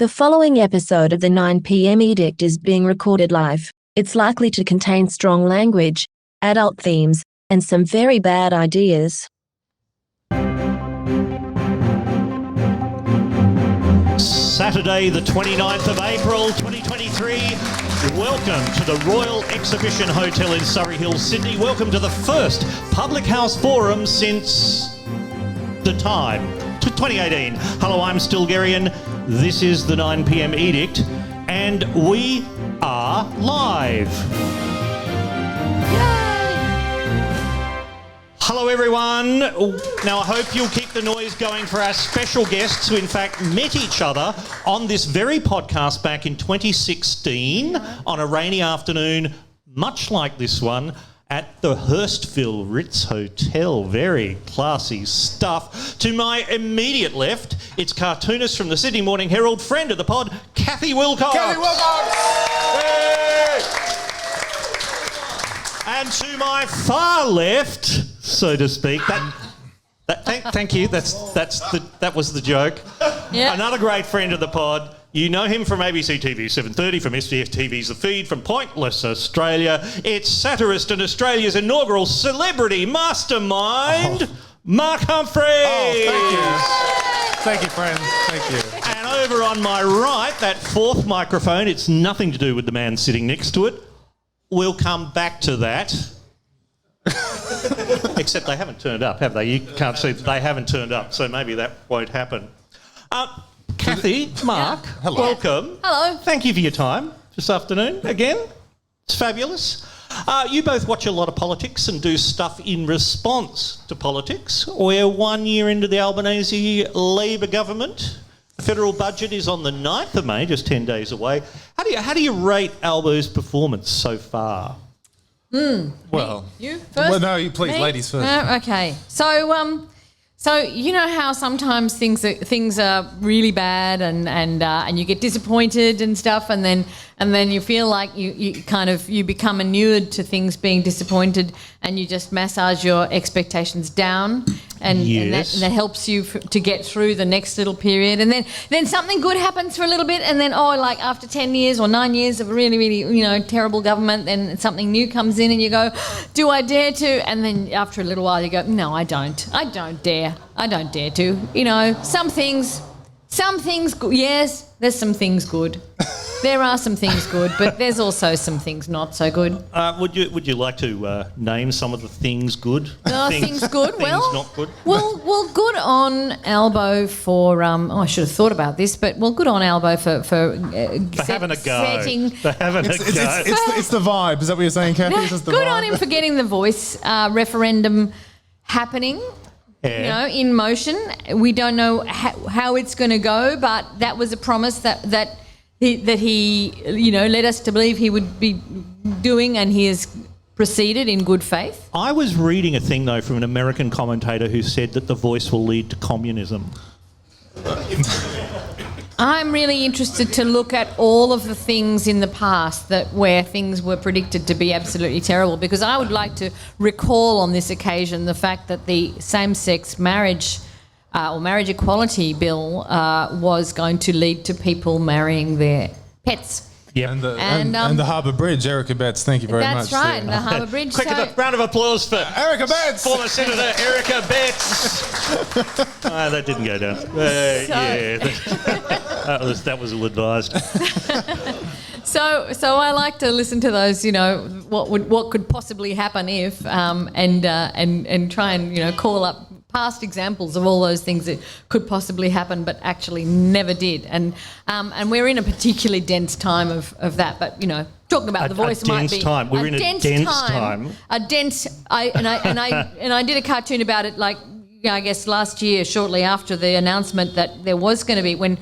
The following episode of the 9 p.m. Edict is being recorded live. It's likely to contain strong language, adult themes, and some very bad ideas. Saturday, the 29th of April, 2023. Welcome to the Royal Exhibition Hotel in Surry Hills, Sydney. Welcome to the first Public House Forum since the time, to 2018. Hello, I'm Stilgarian. This is the 9 p.m. Edict, and we are live. Hello everyone. Now I hope you'll keep the noise going for our special guests who in fact met each other on this very podcast back in 2016 on a rainy afternoon, much like this one, at the Hurstville Ritz Hotel. Very classy stuff. To my immediate left, it's cartoonist from the Sydney Morning Herald, friend of the pod, Cathy Wilcox. Cathy Wilcox! Hey! And to my far left, so to speak, thank you. That was the joke. Yep. Another great friend of the pod. You know him from ABC TV 7:30, from SBF TV's The Feed, from Pointless Australia. It's satirist and Australia's inaugural celebrity mastermind, Mark Humphries. Oh, thank you. Thank you, friends. Thank you. And over on my right, that fourth microphone, it's nothing to do with the man sitting next to it. We'll come back to that. Except they haven't turned up, have they? You can't see that they haven't turned up, so maybe that won't happen. Cathy, Mark, Hello. Welcome. Hello. Thank you for your time this afternoon again. It's fabulous. You both watch a lot of politics and do stuff in response to politics. We're 1 year into the Albanese Labor government. The federal budget is on the 9th of May, just 10 days away. How do you rate Albo's performance so far? Well, you first. well, no, you please, Me? ladies first. Okay. So you know how sometimes things are really bad and you get disappointed and stuff, and then you feel like you become inured to things being disappointed, and you just massage your expectations down, and that helps you to get through the next little period, and then something good happens for a little bit, and then like after 10 years or 9 years of really terrible government, then something new comes in, and you go, do I dare to? And then after a little while you go, no, I don't dare to. Some things, yes, there's some things good. There are some things good, but there's also some things not so good. Would you like to name some of the things good? Things good? Things Well, not good? Well, good on Albo for I should have thought about this, but good on Albo for having a go. setting. For having a go. It's the vibe. Is that what you're saying, Cathy? Is this the Good vibe? on him for getting the voice referendum happening. Yeah. In motion. We don't know how it's going to go, but that was a promise that he led us to believe he would be doing, and he has proceeded in good faith. I was reading a thing, though, from an American commentator who said that the voice will lead to communism. I'm really interested to look at all of the things in the past where things were predicted to be absolutely terrible, because I would like to recall on this occasion the fact that the same-sex marriage or marriage equality bill was going to lead to people marrying their pets. Yeah, And the Harbour Bridge, Erica Betts. Thank you very much. That's right, the Harbour Bridge. Quick, a round of applause for Erica Betts! former Senator Erica Betts. That didn't go down. That was ill-advised. So I like to listen to those, what could possibly happen if, and try and call up past examples of all those things that could possibly happen but actually never did, and we're in a particularly dense time of that. But talking about the voice might be time. We're in a dense time. A dense. I did a cartoon about it, I guess last year, shortly after the announcement that there was going to be when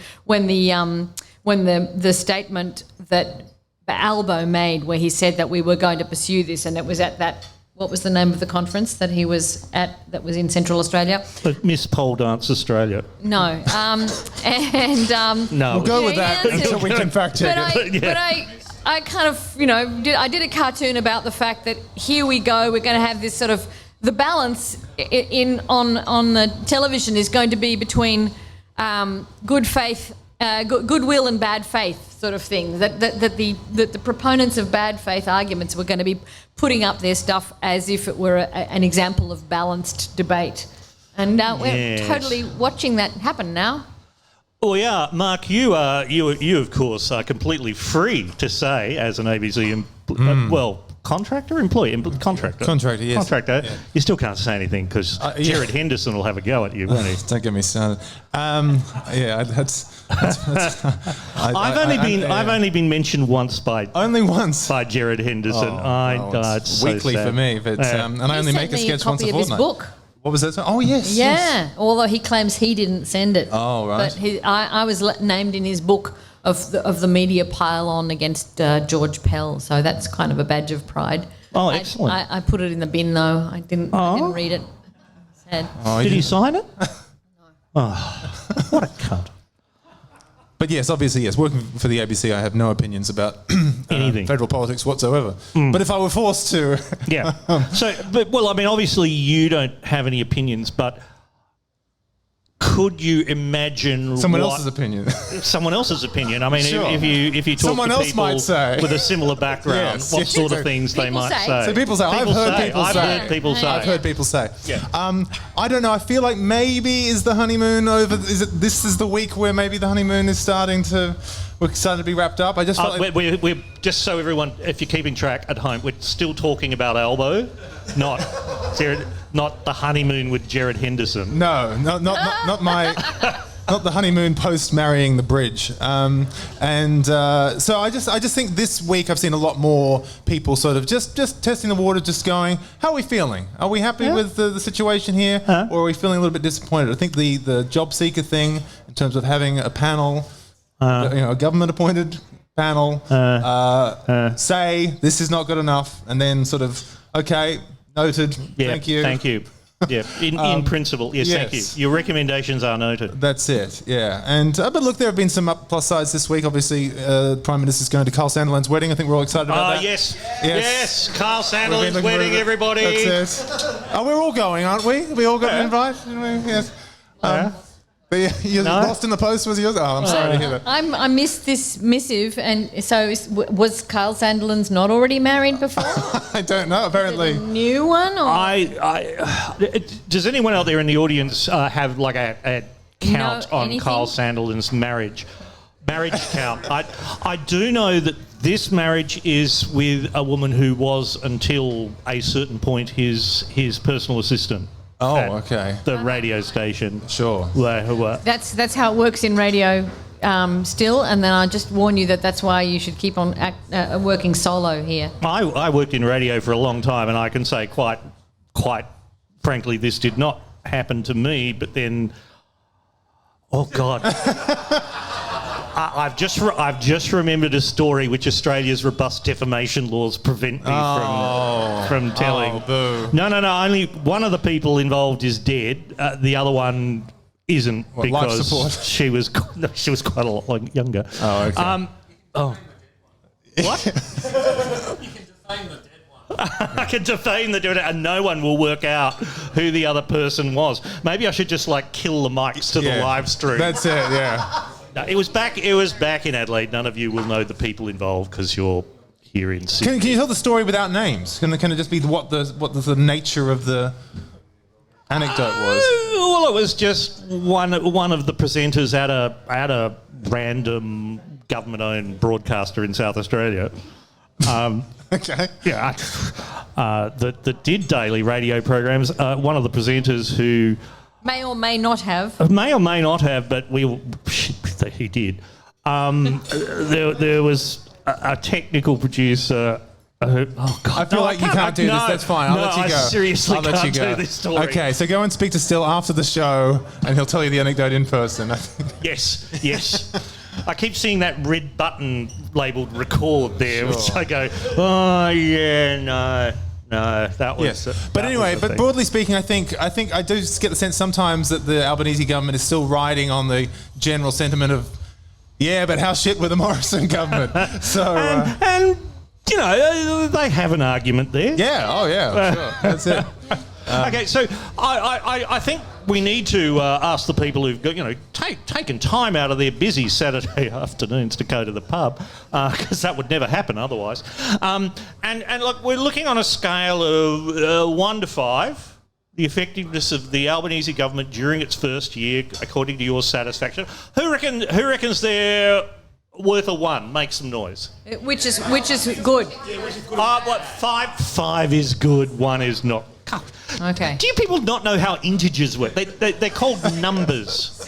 the statement that Albo made, where he said that we were going to pursue this, and it was at that. What was the name of the conference that he was at that was in Central Australia? Miss Pole Dance Australia. No. No. We'll go with that until we can fact check it. But I kind of, I did a cartoon about the fact that here we go, we're going to have this sort of, the balance on the television is going to be between good faith goodwill and bad faith sort of thing. That the proponents of bad faith arguments were going to be putting up their stuff as if it were an example of balanced debate, and we're totally watching that happen now. Oh yeah, Mark, you of course are completely free to say as an ABC contractor, employee, contractor. Contractor, yes. Contractor. Yeah. You still can't say anything because Jared Henderson will have a go at you, won't he? Don't get me started. I've only been mentioned once by Jared Henderson. It's it's weekly so sad. for me, but and I only make a sketch once a Of his fortnight. book. What was that? Oh yes. Yeah, yes. although he claims he didn't send it. Oh right. But I was named in his book of the media pile-on against George Pell, so that's kind of a badge of pride. Oh, excellent. I put it in the bin though. I didn't read it. Sad. Did he sign it? No. Oh, what a cunt. But yes, obviously, yes. Working for the ABC, I have no opinions about anything, federal politics whatsoever. But if I were forced to, yeah. Obviously, you don't have any opinions, but could you imagine someone else's opinion? Someone else's opinion. I mean, sure. if you talk someone to else people might say. with a similar background, what sort of things they might say. So people say, I've heard people say. I've heard people say. Yeah. I don't know. I feel like maybe is the honeymoon over? This is the week where maybe the honeymoon is starting to be wrapped up. I just felt like we're just so everyone, if you're keeping track at home, we're still talking about Albo, not the honeymoon with Jared Henderson. No, not my. Not the honeymoon post marrying the bridge, so I just think this week I've seen a lot more people sort of just testing the water, just going, how are we feeling? Are we happy with the situation here, or are we feeling a little bit disappointed? I think the job seeker thing in terms of having a panel, a government appointed panel, say this is not good enough, and then sort of noted, thank you. Yeah, in principle, yes, thank you. Your recommendations are noted. That's it, yeah. And but look, there have been some plus sides this week. Obviously, Prime Minister's going to Carl Sandilands' wedding. I think we're all excited about that. Yes. Carl Sandilands' wedding, everybody. That's it. Oh, we're all going, aren't we? We all got an invite? Yes. You're lost in the post, was yours? Oh, I'm sorry to hear that. I missed this missive, and so was Carl Sandilands not already married before? I don't know. Apparently, a new one. Or? Does anyone out there in the audience have like a count on anything? Carl Sandilands' marriage count? I do know that this marriage is with a woman who was until a certain point his personal assistant. Oh, okay. The radio station. Sure. That's how it works in radio still, and then I just warn you that's why you should keep on working solo here. I worked in radio for a long time, and I can say quite frankly, this did not happen to me, but then, oh God. I've just remembered a story which Australia's robust defamation laws prevent me from telling. Oh, boo. No. Only one of the people involved is dead. The other one isn't life support? she was quite a lot younger. Oh, okay. What? You can defame the dead one. I can defame the dead one, and no one will work out who the other person was. Maybe I should just kill the mics to the live stream. That's it. Yeah. No, it was back in Adelaide. None of you will know the people involved because you're here in Sydney. Can you tell the story without names? Can it just be what the nature of the anecdote was? Well, it was just one of the presenters at a random government-owned broadcaster in South Australia. Okay. Yeah. That did daily radio programs. One of the presenters who may or may not have, but he did. There was a technical producer. Oh God! I feel like you can't do this. That's fine. I'll let you go. I seriously I'll let can't you go. do this story. Okay, so go and speak to Still after the show, and he'll tell you the anecdote in person. Yes. I keep seeing that red button labelled record there, which I go, oh yeah, no, that was. Yes. But anyway, broadly speaking, I think I do get the sense sometimes that the Albanese government is still riding on the general sentiment of, yeah, but how shit were the Morrison government? So and they have an argument there. Yeah. Oh yeah. Sure. That's it. Okay, so I think we need to ask the people who've got, taken time out of their busy Saturday afternoons to go to the pub, because that would never happen otherwise. And look, we're looking on a scale of 1 to 5. The effectiveness of the Albanese government during its first year, according to your satisfaction. Who reckons they're worth a 1? Make some noise. Which is good. What? 5? 5 is good. 1 is not. Okay. Do you people not know how integers work? They're called numbers.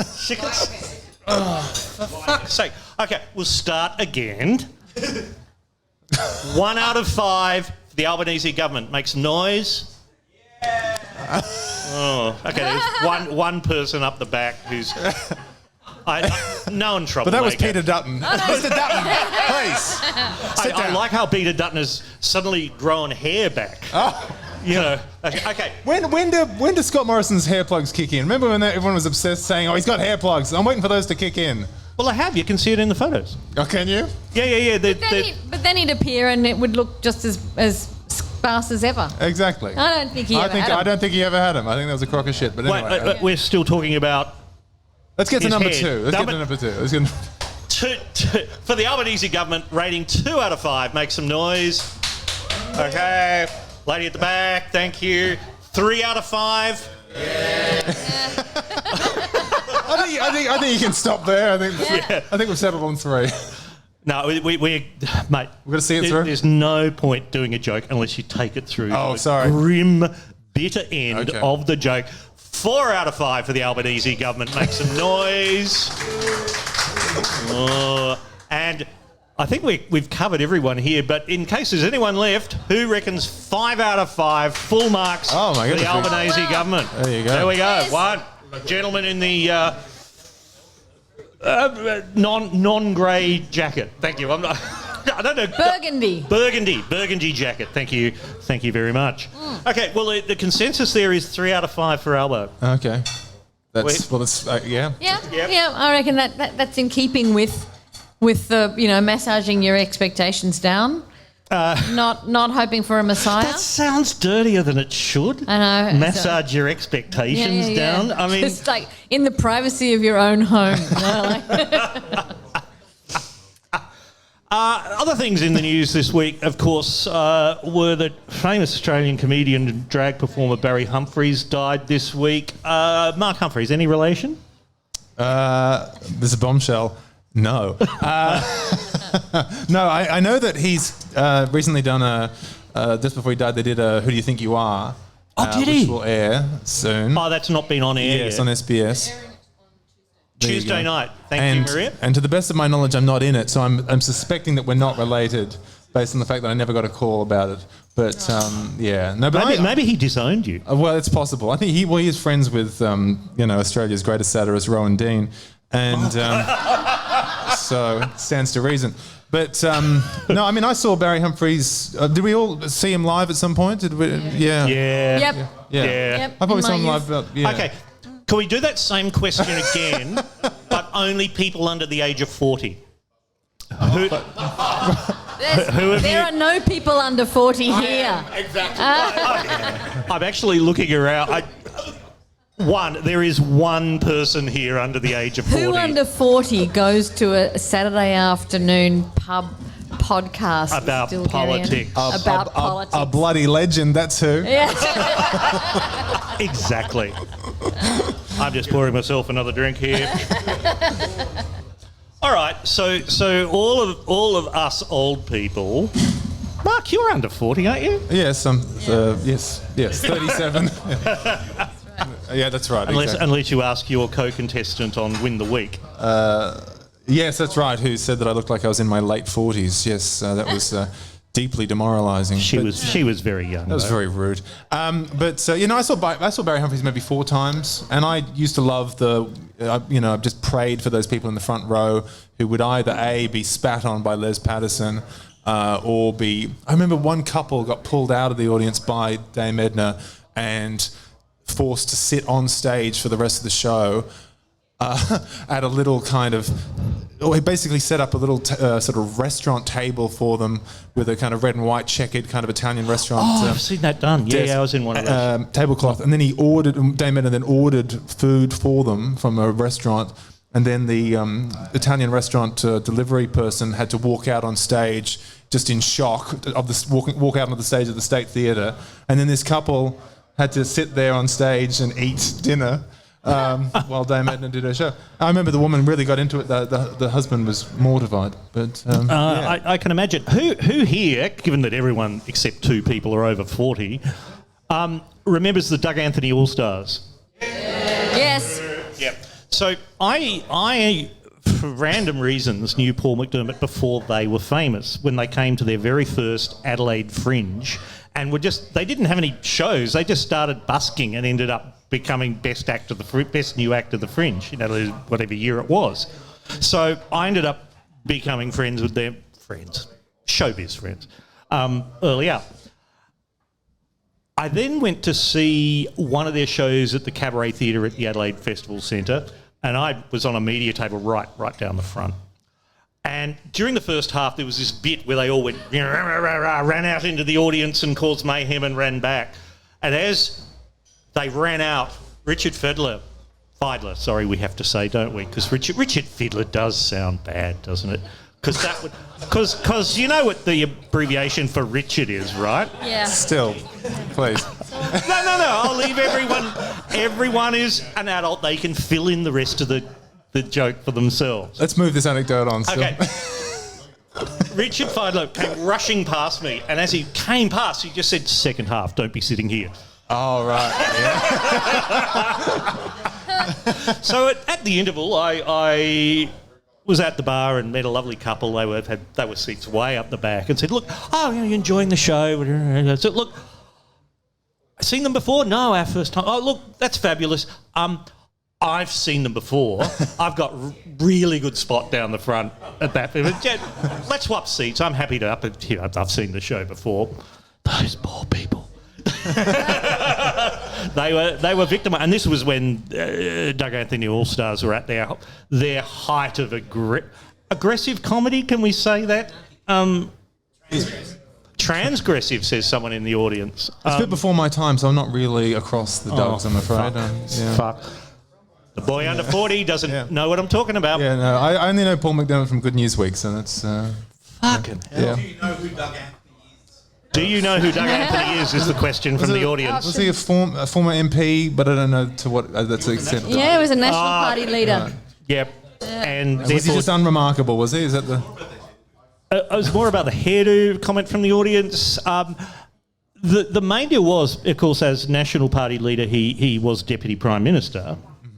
Sickles? Oh, for fuck's sake. Okay, we'll start again. 1 out of 5 for the Albanese government. Make some noise. Oh, okay. There's one person up the back who's no trouble. But that was Peter Dutton. Mr. Dutton, please. Sit I down. like how Peter Dutton has suddenly grown hair back. Oh. Okay. When do Scott Morrison's hair plugs kick in? Remember when everyone was obsessed saying, "Oh, he's got hair plugs." I'm waiting for those to kick in. Well, I have. You can see it in the photos. Oh, can you? Yeah. But then he'd appear and it would look just as sparse as ever. Exactly. I don't think he ever had them. I don't think he ever had him. I think that was a crock of shit. But anyway, Wait, we're still talking about. Let's get to his number hair. 2. Let's get to number 2. Let's get. For the Albanese government, rating 2 out of 5. Make some noise. Okay. Lady at the back, thank you. 3 out of 5. I think you can stop there. I think we've settled on 3. No, we mate. We're going to see it through. There's no point doing a joke unless you take it through. Oh, the sorry. Grim, bitter end Okay. of the joke. 4 out of 5 for the Albanese government. Make some noise. And I think we've covered everyone here, but in case there's anyone left, who reckons 5 out of 5 full marks Oh, my for the goodness. Albanese government? There you go. There we go. Yes. One gentleman in the non-grey jacket. Thank you. I don't know. Burgundy jacket. Thank you very much. Okay, well, the consensus there is 3 out of 5 for Albo. Okay. That's yeah. Yeah. I reckon that's in keeping with the massaging your expectations down. Not hoping for a messiah. That sounds dirtier than it should. I know. Massage your expectations down. I mean, just like in the privacy of your own home. Other things in the news this week, of course, were that famous Australian comedian and drag performer Barry Humphries died this week. Mark Humphries, any relation? There's a bombshell. No. No, I know that he's recently done just before he died, they did a Who Do You Think You Are? Did he? Which will air soon. Oh, that's not been on air Yes, yet. on SBS. There you Tuesday go. night. Thank you, Maria. And to the best of my knowledge, I'm not in it, so I'm suspecting that we're not related based on the fact that I never got a call about it. But, yeah. No, but Maybe he disowned you. well, it's possible. I think he is friends with, Australia's greatest satirist, Rowan Dean. And so it stands to reason. But, no, I mean, I saw Barry Humphries. Did we all see him live at some point? Did we? Yeah. Yeah. Yep. Yeah. Yep. I probably In saw my him live. youth. Yeah. Okay. Can we do that same question again, but only people under the age of 40? Who have There are no people under 40 here. Exactly. I'm actually looking around. There is one person here under the age of 40. Who under 40 goes to a Saturday afternoon pub podcast About still carrying- politics. About politics. A bloody legend, that's who. Yeah. Exactly. I'm just pouring myself another drink here. All right, so all of us old people. Mark, you're under 40, aren't you? Yes, yes, 37. Yeah, that's right. Exactly. Unless you ask your co-contestant on Win the Week. Yes, that's right. Who said that I looked like I was in my late 40s? Yes, that was deeply demoralising. She was very young. That was very rude. But I saw Barry Humphries maybe 4 times, and I used to love I've just prayed for those people in the front row who would either A, be spat on by Les Patterson, or B. I remember one couple got pulled out of the audience by Dame Edna and forced to sit on stage for the rest of the show at a little kind of he basically set up a little sort of restaurant table for them with a kind of red and white checkered kind of Italian restaurant. I've seen that done. Yeah, I was in one of those. Tablecloth. And then Dame Edna then ordered food for them from a restaurant. And then the Italian restaurant delivery person had to walk out on stage just in shock of this, walk out onto the stage of the State Theatre. And then this couple had to sit there on stage and eat dinner while Dame Edna did her show. I remember the woman really got into it. The husband was mortified. But I can imagine. Who here, given that everyone except 2 people are over 40, remembers the Doug Anthony All-Stars? Yes. Yep. So I, for random reasons, knew Paul McDermott before they were famous, when they came to their very first Adelaide Fringe, and they didn't have any shows. They just started busking and ended up becoming best new act of the Fringe, whatever year it was. So I ended up becoming friends with their friends, showbiz friends, early up. I then went to see one of their shows at the Cabaret Theatre at the Adelaide Festival Centre, and I was on a media table right down the front. And during the first half, there was this bit where they all went, ran out into the audience and caused mayhem and ran back. And as they ran out, Richard Fiedler, we have to say, don't we? Because Richard Fiedler does sound bad, doesn't it? Because you know what the abbreviation for Richard is, right? Yeah. still, please. No. I'll leave everyone. Everyone is an adult. They can fill in the rest of the joke for themselves. Let's move this anecdote on still. Okay. Richard Fiedler came rushing past me, and as he came past, he just said, "Second half, don't be sitting here." Oh, right. Yeah. So at the interval, I was at the bar and met a lovely couple. They were seats way up the back, and said, "Look, you're enjoying the show." I said, "Look, I've seen them before." "No, our first time." "Oh, look, that's fabulous. I've seen them before. I've got really good spot down the front at that. Let's swap seats. I'm happy to I've seen the show before." Those poor people. They were victimised, and this was when Doug Anthony All-Stars were at their height of aggressive comedy. Can we say that? Transgressive, says someone in the audience. It's a bit before my time, so I'm not really across the Dougs, I'm afraid. Fuck. The boy under 40 doesn't know what I'm talking about. Yeah, no, I only know Paul McDermott from Good Newsweek, so that's... Fucking hell. Yeah. Do you know who Doug Anthony is? Do you know who Doug Anthony is the question from the audience. Was he a former MP, but I don't know to what that's the extent. Yeah, he was a National Party leader. Right. Yep. And Was he just unremarkable, was he? Is that the... it was more about the hairdo comment from the audience. The main deal was, of course, as National Party leader, he was Deputy Prime Minister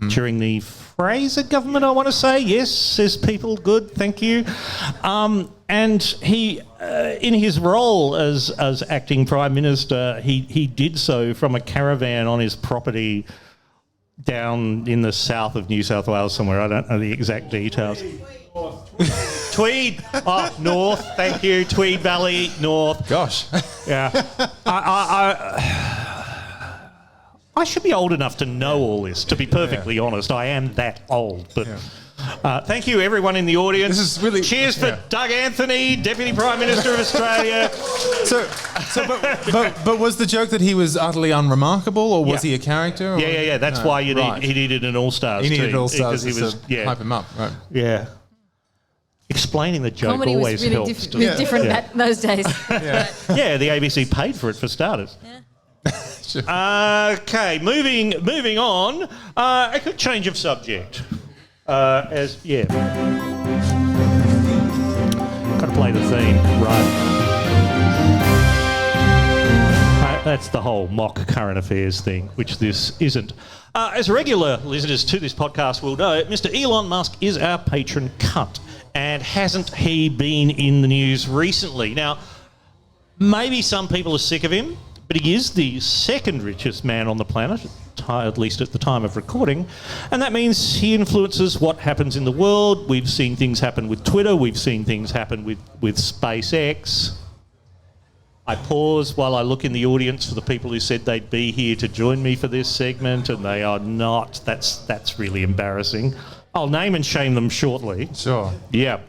during the Fraser government, I want to say. Yes, says people. Good, thank you. And he, in his role as acting Prime Minister, he did so from a caravan on his property down in the south of New South Wales somewhere. I don't know the exact details. Tweed. Oh, north. Thank you. Tweed Valley, north. Gosh. Yeah. I should be old enough to know all this, to be perfectly honest. I am that old. But thank you, everyone in the audience. This is really... Cheers for Doug Anthony, Deputy Prime Minister of Australia. But was the joke that he was utterly unremarkable, or was Yeah. he a character? Or? Yeah. That's why he needed an All-Stars team. He needed All-Stars because to hype him up, right? Yeah. Explaining the joke Comedy always was really helps. different those days. Yeah, the ABC paid for it for starters. Okay, moving on. A quick change of subject. Got to play the theme, right? That's the whole mock current affairs thing, which this isn't. As regular listeners to this podcast will know, Mr. Elon Musk is our patron cunt. And hasn't he been in the news recently? Now, maybe some people are sick of him, but he is the second richest man on the planet, at least at the time of recording, and that means he influences what happens in the world. We've seen things happen with Twitter. We've seen things happen with SpaceX. I pause while I look in the audience for the people who said they'd be here to join me for this segment, and they are not. That's really embarrassing. I'll name and shame them shortly. Sure. Yeah.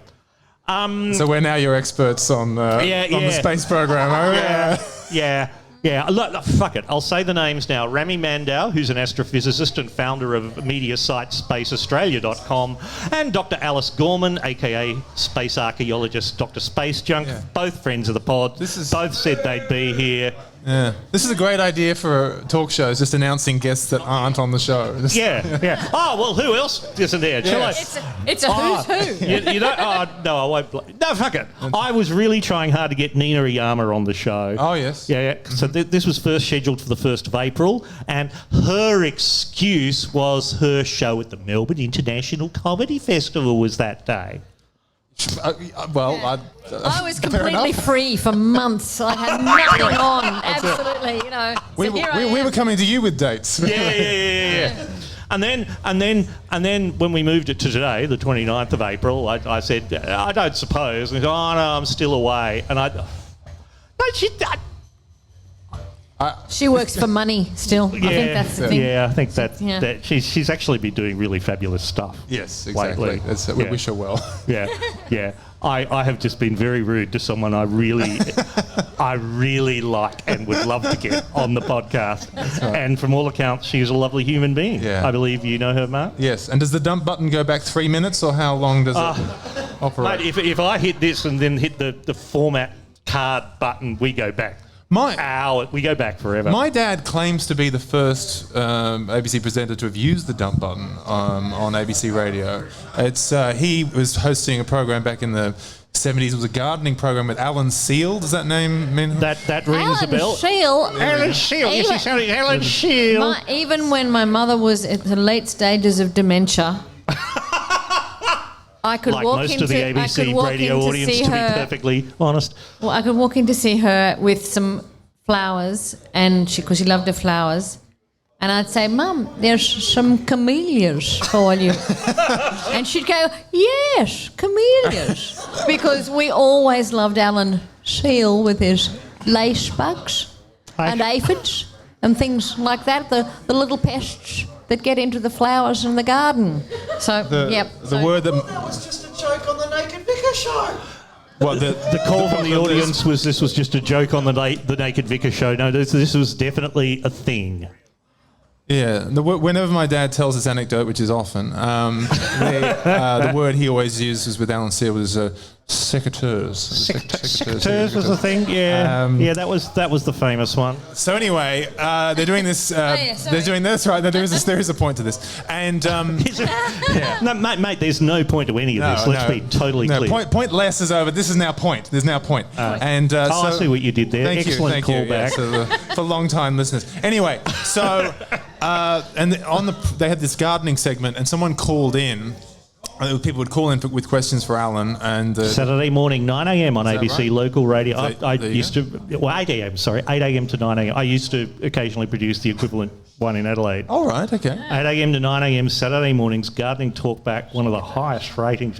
So we're now your experts on the space program. Yeah. Look, fuck it. I'll say the names now. Rami Mandow, who's an astrophysicist and founder of media site spaceaustralia.com, and Dr. Alice Gorman, aka space archaeologist Dr. Space Junk, both friends of the pod. Both said they'd be here. Yeah. This is a great idea for talk shows, just announcing guests that aren't on the show. Yeah. Oh, well, who else isn't there? Shall I? It's a who's who. You don't? Oh, no, I won't. No, fuck it. I was really trying hard to get Nina Iyama on the show. Oh, yes. Yeah. So this was first scheduled for the 1st of April, and her excuse was her show at the Melbourne International Comedy Festival was that day. I was completely free for months. I had nothing on. Absolutely, you know. We were coming to you with dates. Yeah. And then when we moved it to today, the 29th of April, I said, I don't suppose. And he said, oh, no, I'm still away. And she works for money still. I think that's the thing. Yeah, I think that she's actually been doing really fabulous stuff. Yes, exactly. We wish her well. Yeah. I have just been very rude to someone I really like and would love to get on the podcast. Right. And from all accounts, she's a lovely human being. Yeah. I believe you know her, Mark. Yes. And does the dump button go back 3 minutes, or how long does it operate? Mate, if I hit this and then hit the format card button, we go back. We go back forever. My dad claims to be the first ABC presenter to have used the dump button on ABC Radio. He was hosting a program back in the 70s. It was a gardening program with Alan Seal. Does that name mean? That rings a bell. Alan Seal. Yes, he sounded Alan Seal. Even when my mother was at the late stages of dementia, I could walk most of the ABC radio audience, to be perfectly honest. Well, I could walk in to see her with some flowers, and because she loved the flowers, and I'd say, "Mum, there's some camellias for you," and she'd go, "Yes, camellias," because we always loved Alan Seal with his lace bugs and aphids and things like that, the little pests that get into the flowers in the garden. So, the word that... was just a joke on the Naked Vicar show. Well, the call from the audience was this was just a joke on the Naked Vicar show. No, this was definitely a thing. Yeah, whenever my dad tells this anecdote, which is often, the word he always uses with Alan Seal was secateurs. Secateurs was the thing, yeah. That was the famous one. So anyway, they're doing this. They're doing this, right? There is a point to this, and no, mate, there's no point to any of this. Let's be totally clear. Point less is over. This is now point. There's now point. And I see what you did there. Thank Excellent you. callback. Yeah, for long-time listeners. Anyway, so they had this gardening segment, and someone called in. People would call in with questions for Alan, and Saturday morning, 9 a.m. on ABC right? local radio. I used go. to 8 a.m. Sorry, 8 a.m. to 9 a.m. I used to occasionally produce the equivalent one in Adelaide. All right, okay. 8 a.m. to 9 a.m. Saturday mornings, gardening talkback, one of the highest ratings.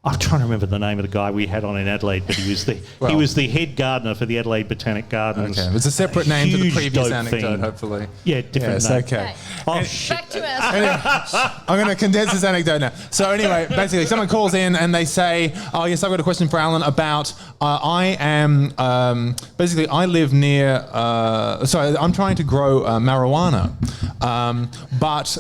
I'm trying to remember the name of the guy we had on in Adelaide, but he was the head gardener for the Adelaide Botanic Gardens. Okay, it was a separate name to the previous anecdote, theme. hopefully. Yeah, different name. Okay. Oh, shit. Back to us. I'm going to condense this anecdote now. So anyway, basically, someone calls in and they say, "Oh yes, I've got a question for Alan about I live near. I'm trying to grow marijuana, but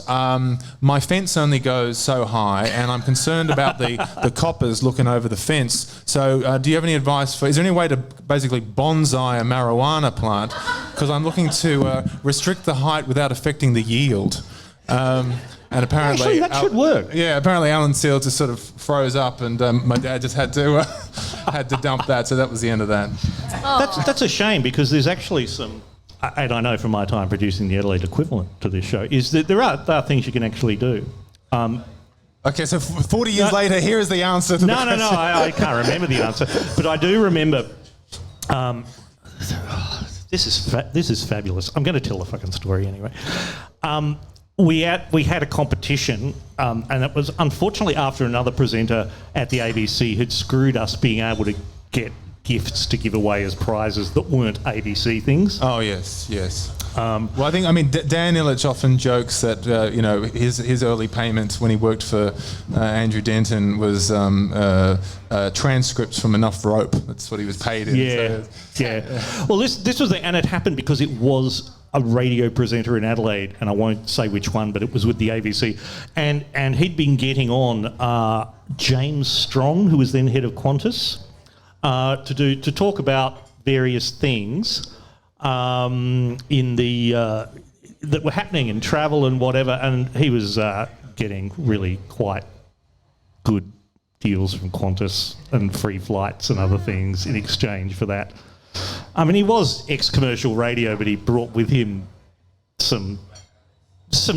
my fence only goes so high, and I'm concerned about the coppers looking over the fence. So do you have any advice is there any way to basically bonsai a marijuana plant? Because I'm looking to restrict the height without affecting the yield." And apparently actually, that should work. Yeah, apparently Alan Seal just sort of froze up, and my dad just had to dump that. So that was the end of that. That's a shame, because there's actually some, and I know from my time producing the Adelaide equivalent to this show, is that there are things you can actually do. Okay, so 40 years later, here is the answer to the question. No, I can't remember the answer, but I do remember. This is fabulous. I'm going to tell the fucking story anyway. We had a competition, and it was unfortunately after another presenter at the ABC had screwed us being able to get gifts to give away as prizes that weren't ABC things. Oh yes. Well, I mean, Dan Illich often jokes that his early payments when he worked for Andrew Denton was transcripts from Enough Rope. That's what he was paid in. Yeah. Well, this was and it happened because it was a radio presenter in Adelaide, and I won't say which one, but it was with the ABC, and he'd been getting on James Strong, who was then head of Qantas, to talk about various things in the that were happening in travel and whatever, and he was getting really quite good deals from Qantas and free flights and other things in exchange for that. I mean, he was ex-commercial radio, but he brought with him some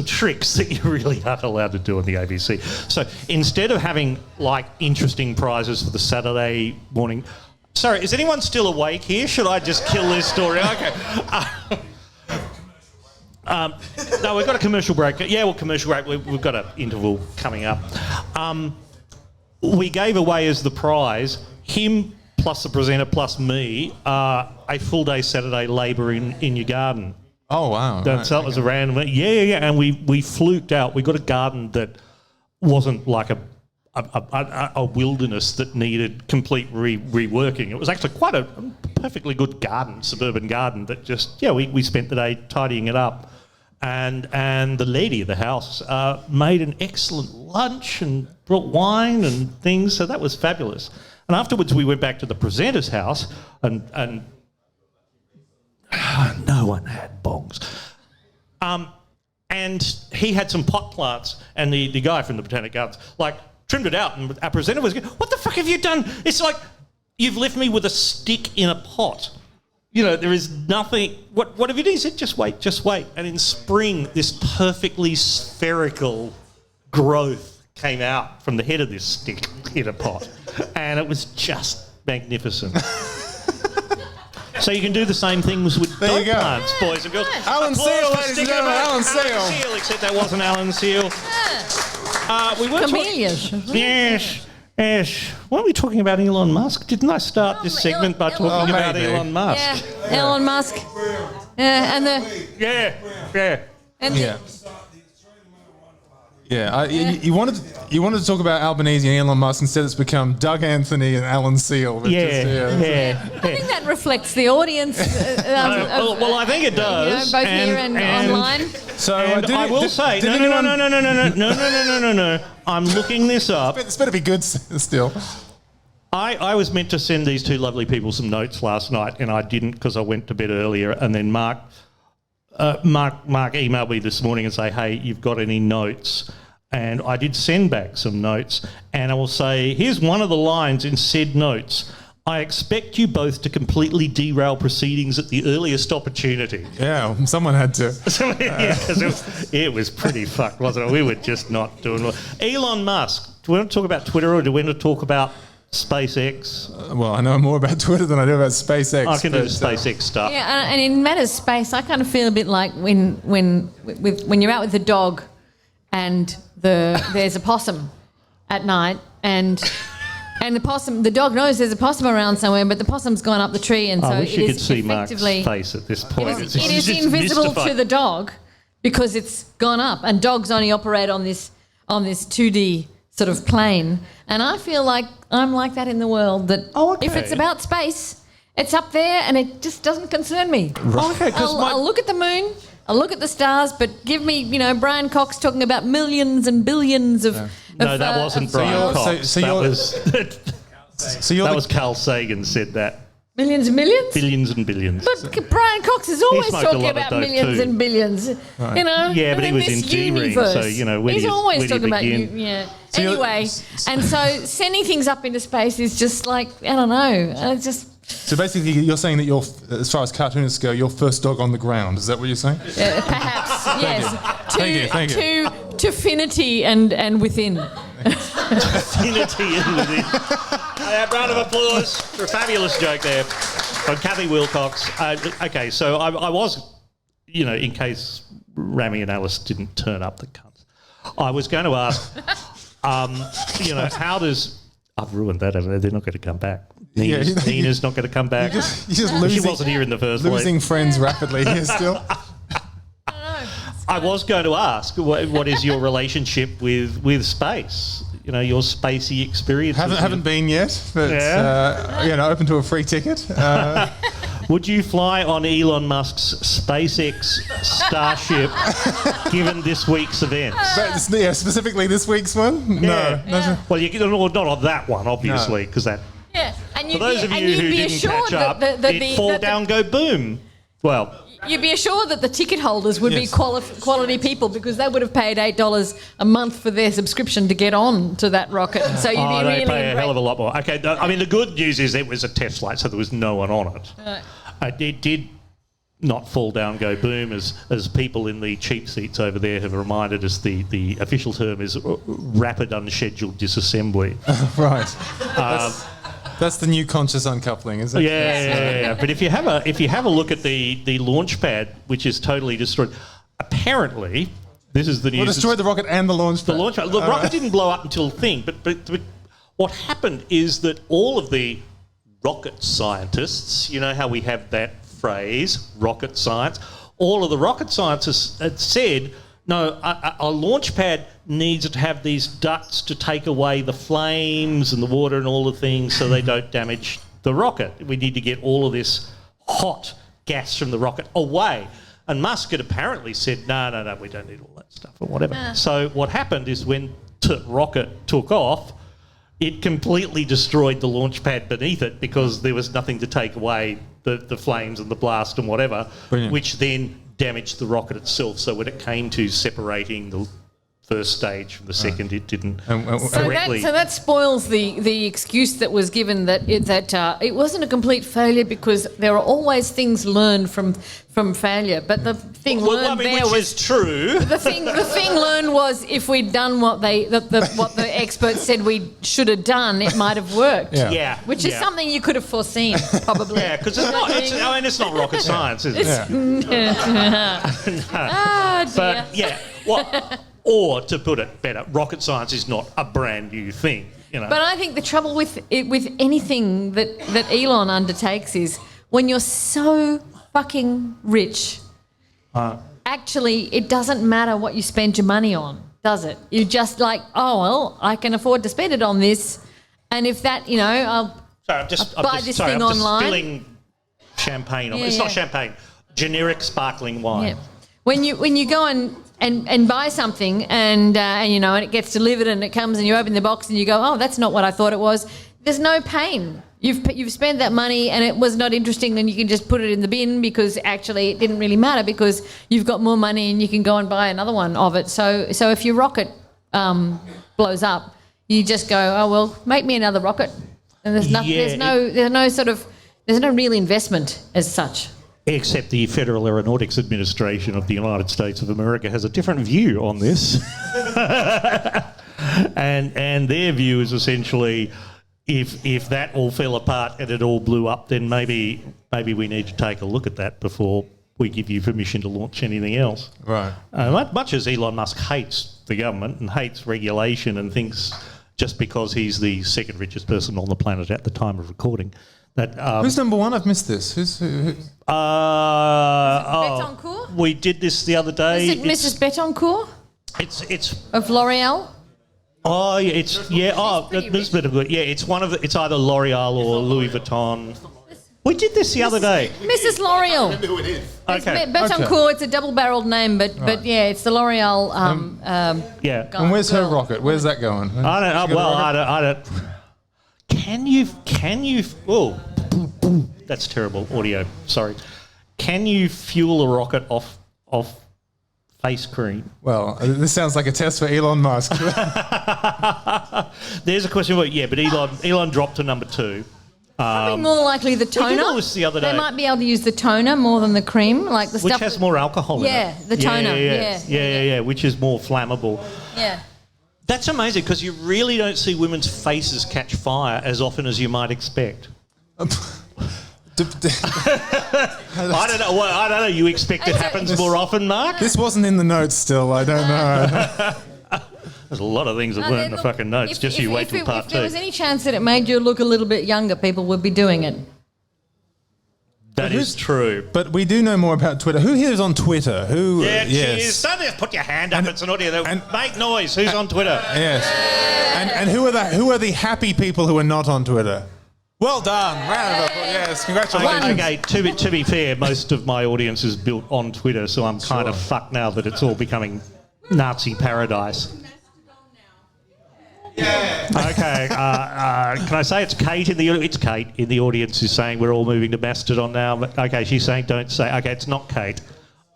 tricks that you really aren't allowed to do on the ABC. So instead of having, like, interesting prizes for the Saturday morning... Sorry, is anyone still awake here? Should I just kill this story? Okay. No, we've got a commercial break. Yeah, well, commercial break. We've got an interval coming up. We gave away as the prize him plus the presenter plus me a full day Saturday labour in your garden. Oh wow! That was a random. Yeah, and we fluked out. We got a garden that wasn't like a wilderness that needed complete reworking. It was actually quite a perfectly good garden, suburban garden that just we spent the day tidying it up. And the lady of the house made an excellent lunch and brought wine and things, so that was fabulous. And afterwards we went back to the presenter's house and no one had bongs. And he had some pot plants, and the guy from the Botanic Gardens trimmed it out, and our presenter was going, "What the fuck have you done? It's like you've left me with a stick in a pot. There is nothing. What have you done?" He said, just wait. And in spring, this perfectly spherical growth came out from the head of this stick in a pot. And it was just magnificent. So you can do the same things with dog plants, boys and girls. Alan Seal, ladies and gentlemen, Alan Seal. Except that wasn't Alan Seal. We were Camellias. Yes. Weren't we talking about Elon Musk? Didn't I start this segment by talking about Elon Musk? Yeah, Elon Musk. And the... Yeah. And You wanted to talk about Albanese and Elon Musk. Instead, it's become Doug Anthony and Alan Seal. I think that reflects the audience. Well, I think it does. Both here and online. So I will say, no. I'm looking this up. This better be good still. I was meant to send these two lovely people some notes last night, and I didn't because I went to bed earlier. And then Mark emailed me this morning and say, "Hey, you've got any notes?" And I did send back some notes, and I will say, here's one of the lines in said notes: "I expect you both to completely derail proceedings at the earliest opportunity." Yeah, someone had to. It was pretty fucked, wasn't it? We were just not doing well. Elon Musk. Do we want to talk about Twitter, or do we want to talk about SpaceX? Well, I know more about Twitter than I do about SpaceX. I can do the SpaceX stuff. Yeah, and in matters of space, I kind of feel a bit like when you're out with the dog, and there's a possum at night, and the dog knows there's a possum around somewhere, but the possum's gone up the tree, and so I wish you could see Mark's effectively face at this point. It is invisible to the dog because it's gone up, and dogs only operate on this 2D sort of plane. And I feel like I'm like that in the world, that if it's about space, it's up there and it just doesn't concern me. Okay, I'll look at the moon, I'll look at the stars, but give me, Brian Cox talking about millions and billions of... No, that wasn't Brian Cox. That was Carl Sagan said that. Millions and millions? Billions and billions. But Brian Cox is always talking about millions and billions, Right. Yeah, but he was in G-Ring, so, he's always talking about you. Yeah. So anyway, and so sending things up into space is just like, I don't know, it's just... So basically, you're saying that as far as cartoonists go, you're first dog on the ground. Is that what you're saying? Perhaps, yes. Thank you. To finity and within. Finity and within. A round of applause for a fabulous joke there from Cathy Wilcox. Okay, so I was, in case Rami and Alice didn't turn up the cunts, I was going to ask, how does... I've ruined that, haven't I? They're not going to come back. Nina's not going to come back. You're just losing, she wasn't here in the first place. Losing friends rapidly here still. I was going to ask, what is your relationship with space? You know, your spacey experience. Haven't been yet, but open to a free ticket. Would you fly on Elon Musk's SpaceX Starship given this week's events? Specifically this week's one? No. Well, not on that one, obviously, because that... Yeah. And for those of you who didn't catch up, it'd fall down, go boom. Well... You'd be assured that the ticket holders would be quality people because they would have paid $8 a month for their subscription to get on to that rocket. So you'd be really... They pay a hell of a lot more. Okay, I mean, the good news is it was a test flight, so there was no one on it. Right. It did not fall down, go boom, as people in the cheap seats over there have reminded us. The official term is rapid unscheduled disassembly. Right. That's the new conscious uncoupling, isn't it? Yeah. But if you have a look at the launch pad, which is totally destroyed, apparently this is the news. Well, destroyed the rocket and the launch pad. The rocket didn't blow up until thing, but what happened is that all of the rocket scientists, you know how we have that phrase, rocket science, all of the rocket scientists had said, no, a launch pad needs to have these ducts to take away the flames and the water and all the things so they don't damage the rocket. We need to get all of this hot gas from the rocket away. And Musk had apparently said, no, we don't need all that stuff or whatever. So what happened is when the rocket took off, it completely destroyed the launch pad beneath it because there was nothing to take away the flames and the blast and whatever, which then damaged the rocket itself. So when it came to separating the first stage from the second, it didn't correctly. So that spoils the excuse that was given that it wasn't a complete failure because there are always things learned from failure. But the thing was true. The thing learned was if we'd done what the experts said we should have done, it might have worked. Yeah. Which is something you could have foreseen, probably. Yeah, because it's not rocket science, is it? Oh, dear. But or to put it better, rocket science is not a brand new thing. You know. But I think the trouble with anything that Elon undertakes is when you're so fucking rich, actually it doesn't matter what you spend your money on, does it? You're just like, oh, well, I can afford to spend it on this. And if that, I'll buy this thing online. Spilling champagne on it. It's not champagne, generic sparkling wine. Yeah. When you go and buy something and it gets delivered and it comes and you open the box and you go, oh, that's not what I thought it was. There's no pain. You've spent that money and it was not interesting and you can just put it in the bin because actually it didn't really matter because you've got more money and you can go and buy another one of it. So if your rocket blows up, you just go, oh well, make me another rocket. And there's no real investment as such. Except the Federal Aeronautics Administration of the United States of America has a different view on this. and their view is essentially if that all fell apart and it all blew up, then maybe we need to take a look at that before we give you permission to launch anything else. Right. Much as Elon Musk hates the government and hates regulation and thinks just because he's the second richest person on the planet at the time of recording, that who's number one? I've missed this. Who? Betancourt? We did this the other day. Is it Mrs. Betancourt? It's of L'Oreal. Oh, yeah, it's Mrs. Betancourt. Yeah, it's one of it's either L'Oreal or Louis Vuitton. We did this the other day. Mrs. L'Oreal. I remember who it is. Okay. Betancourt. It's a double-barrelled name, but yeah, it's the L'Oreal. Yeah. And where's her rocket? Where's that going? I don't know. Well, I don't. Can you? Oh, that's terrible audio. Sorry. Can you fuel a rocket off face cream? Well, this sounds like a test for Elon Musk. There's a question about but Elon dropped to number 2. Probably more likely the toner. We did all this the other day. They might be able to use the toner more than the cream, like the stuff which has more alcohol in it. Yeah, the toner. Yeah, which is more flammable. Yeah. That's amazing because you really don't see women's faces catch fire as often as you might expect. I don't know. Well, I don't know. You expect it happens more often, Mark? This wasn't in the notes still. I don't know. There's a lot of things that weren't in the fucking notes. Just you wait till part If two. there was any chance that it made you look a little bit younger, people would be doing it. That is true. But we do know more about Twitter. Who here is on Twitter? Who? Yeah, yes. cheers. Don't just put your hand up. It's an audio. Make noise. Who's on Twitter? Yes. And who are the happy people who are not on Twitter? Well done. Round of applause. Yes, congratulations. Okay, to be fair, most of my audience is built on Twitter, so I'm kind of fucked now that it's all becoming Nazi paradise. Yeah. Okay, can I say it's Kate in the audience who's saying we're all moving to Mastodon now? But okay, she's saying don't say. Okay, it's not Kate.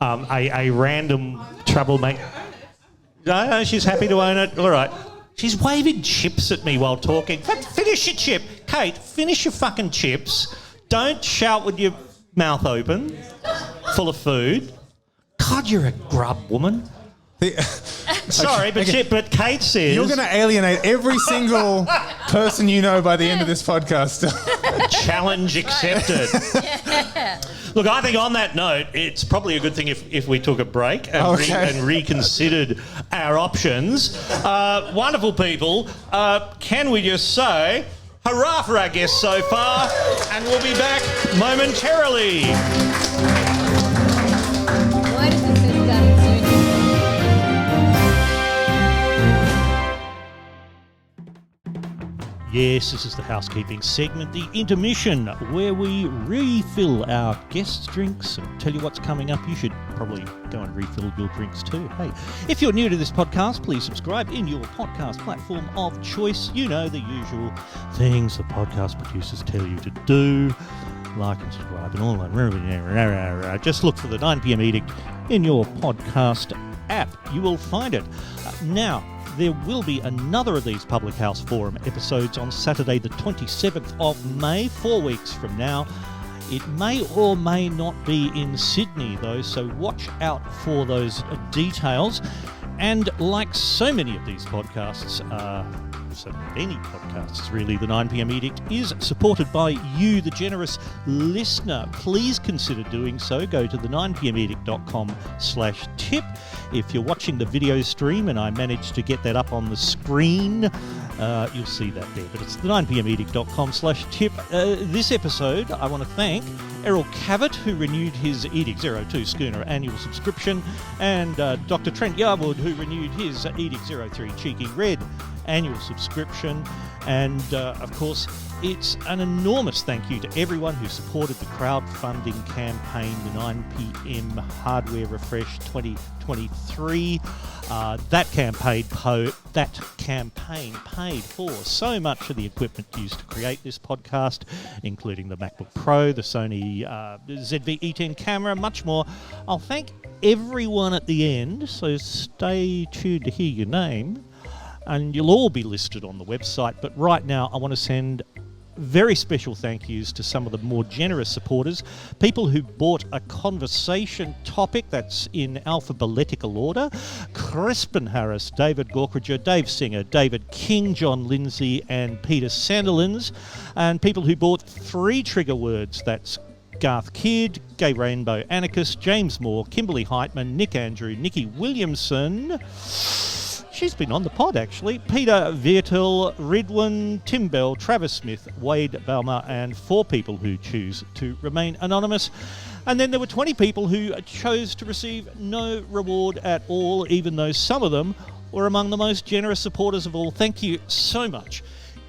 A random troublemaker. No, she's happy to own it. All right. She's waving chips at me while talking. Finish your chip. Kate, finish your fucking chips. Don't shout with your mouth open, full of food. God, you're a grub woman. Sorry, but Kate says... You're going to alienate every single person you know by the end of this podcast. Challenge accepted. Look, I think on that note, it's probably a good thing if we took a break and reconsidered our options. Wonderful people. Can we just say hurrah for our guests so far? And we'll be back momentarily. Why does it say starting soon? Yes, this is the housekeeping segment, the intermission, where we refill our guests' drinks and tell you what's coming up. You should probably go and refill your drinks too. Hey, if you're new to this podcast, please subscribe in your podcast platform of choice. You know the usual things the podcast producers tell you to do. Like and subscribe and all that. Just look for the 9 p.m. Edict in your podcast app. You will find it. Now, there will be another of these Public House Forum episodes on Saturday the 27th of May, 4 weeks from now. It may or may not be in Sydney though, so watch out for those details. And like so many of these podcasts, so many podcasts really, the 9 p.m. Edict is supported by you, the generous listener. Please consider doing so. Go to the 9pmedict.com/tip. If you're watching the video stream and I managed to get that up on the screen, you'll see that there. But it's the 9pmedict.com/tip. This episode, I want to thank Errol Cavett, who renewed his Edict 02 Schooner annual subscription, and Dr. Trent Yarwood, who renewed his Edict 03 Cheeky Red annual subscription. And of course, it's an enormous thank you to everyone who supported the crowdfunding campaign, the 9 p.m. Hardware Refresh 2023. That campaign paid for so much of the equipment used to create this podcast, including the MacBook Pro, the Sony ZV-E10 camera, much more. I'll thank everyone at the end, so stay tuned to hear your name, and you'll all be listed on the website. But right now, I want to send very special thank yous to some of the more generous supporters, people who bought a conversation topic that's in alphabetical order: Crispin Harris, David Gorkridger, Dave Singer, David King, John Lindsay and Peter Sanderlins, and people who bought 3 trigger words: that's Garth Kidd, Gay Rainbow Anarchist, James Moore, Kimberly Heitman, Nick Andrew, Nikki Williamson. She's been on the pod, actually. Peter Viertel, Ridwin, Tim Bell, Travis Smith, Wade Balmer, and 4 people who choose to remain anonymous. And then there were 20 people who chose to receive no reward at all, even though some of them were among the most generous supporters of all. Thank you so much.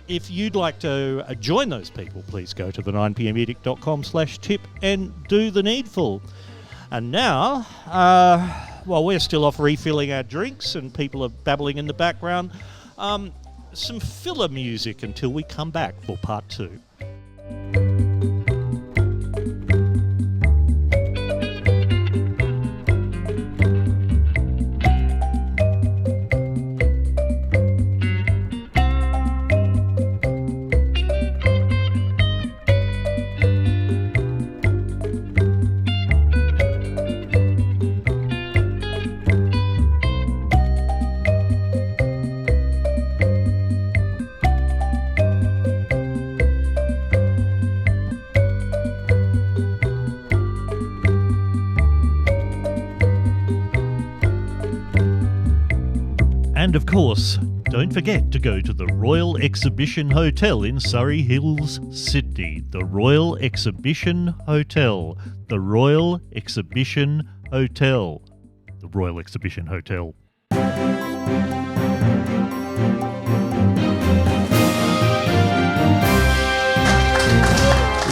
If you'd like to join those people, please go to the 9pmedict.com/tip and do the needful. And now, while we're still off refilling our drinks and people are babbling in the background, some filler music until we come back for part 2. of course, don't forget to go to the Royal Exhibition Hotel in Surry Hills, Sydney. The Royal Exhibition Hotel. The Royal Exhibition Hotel. The Royal Exhibition Hotel.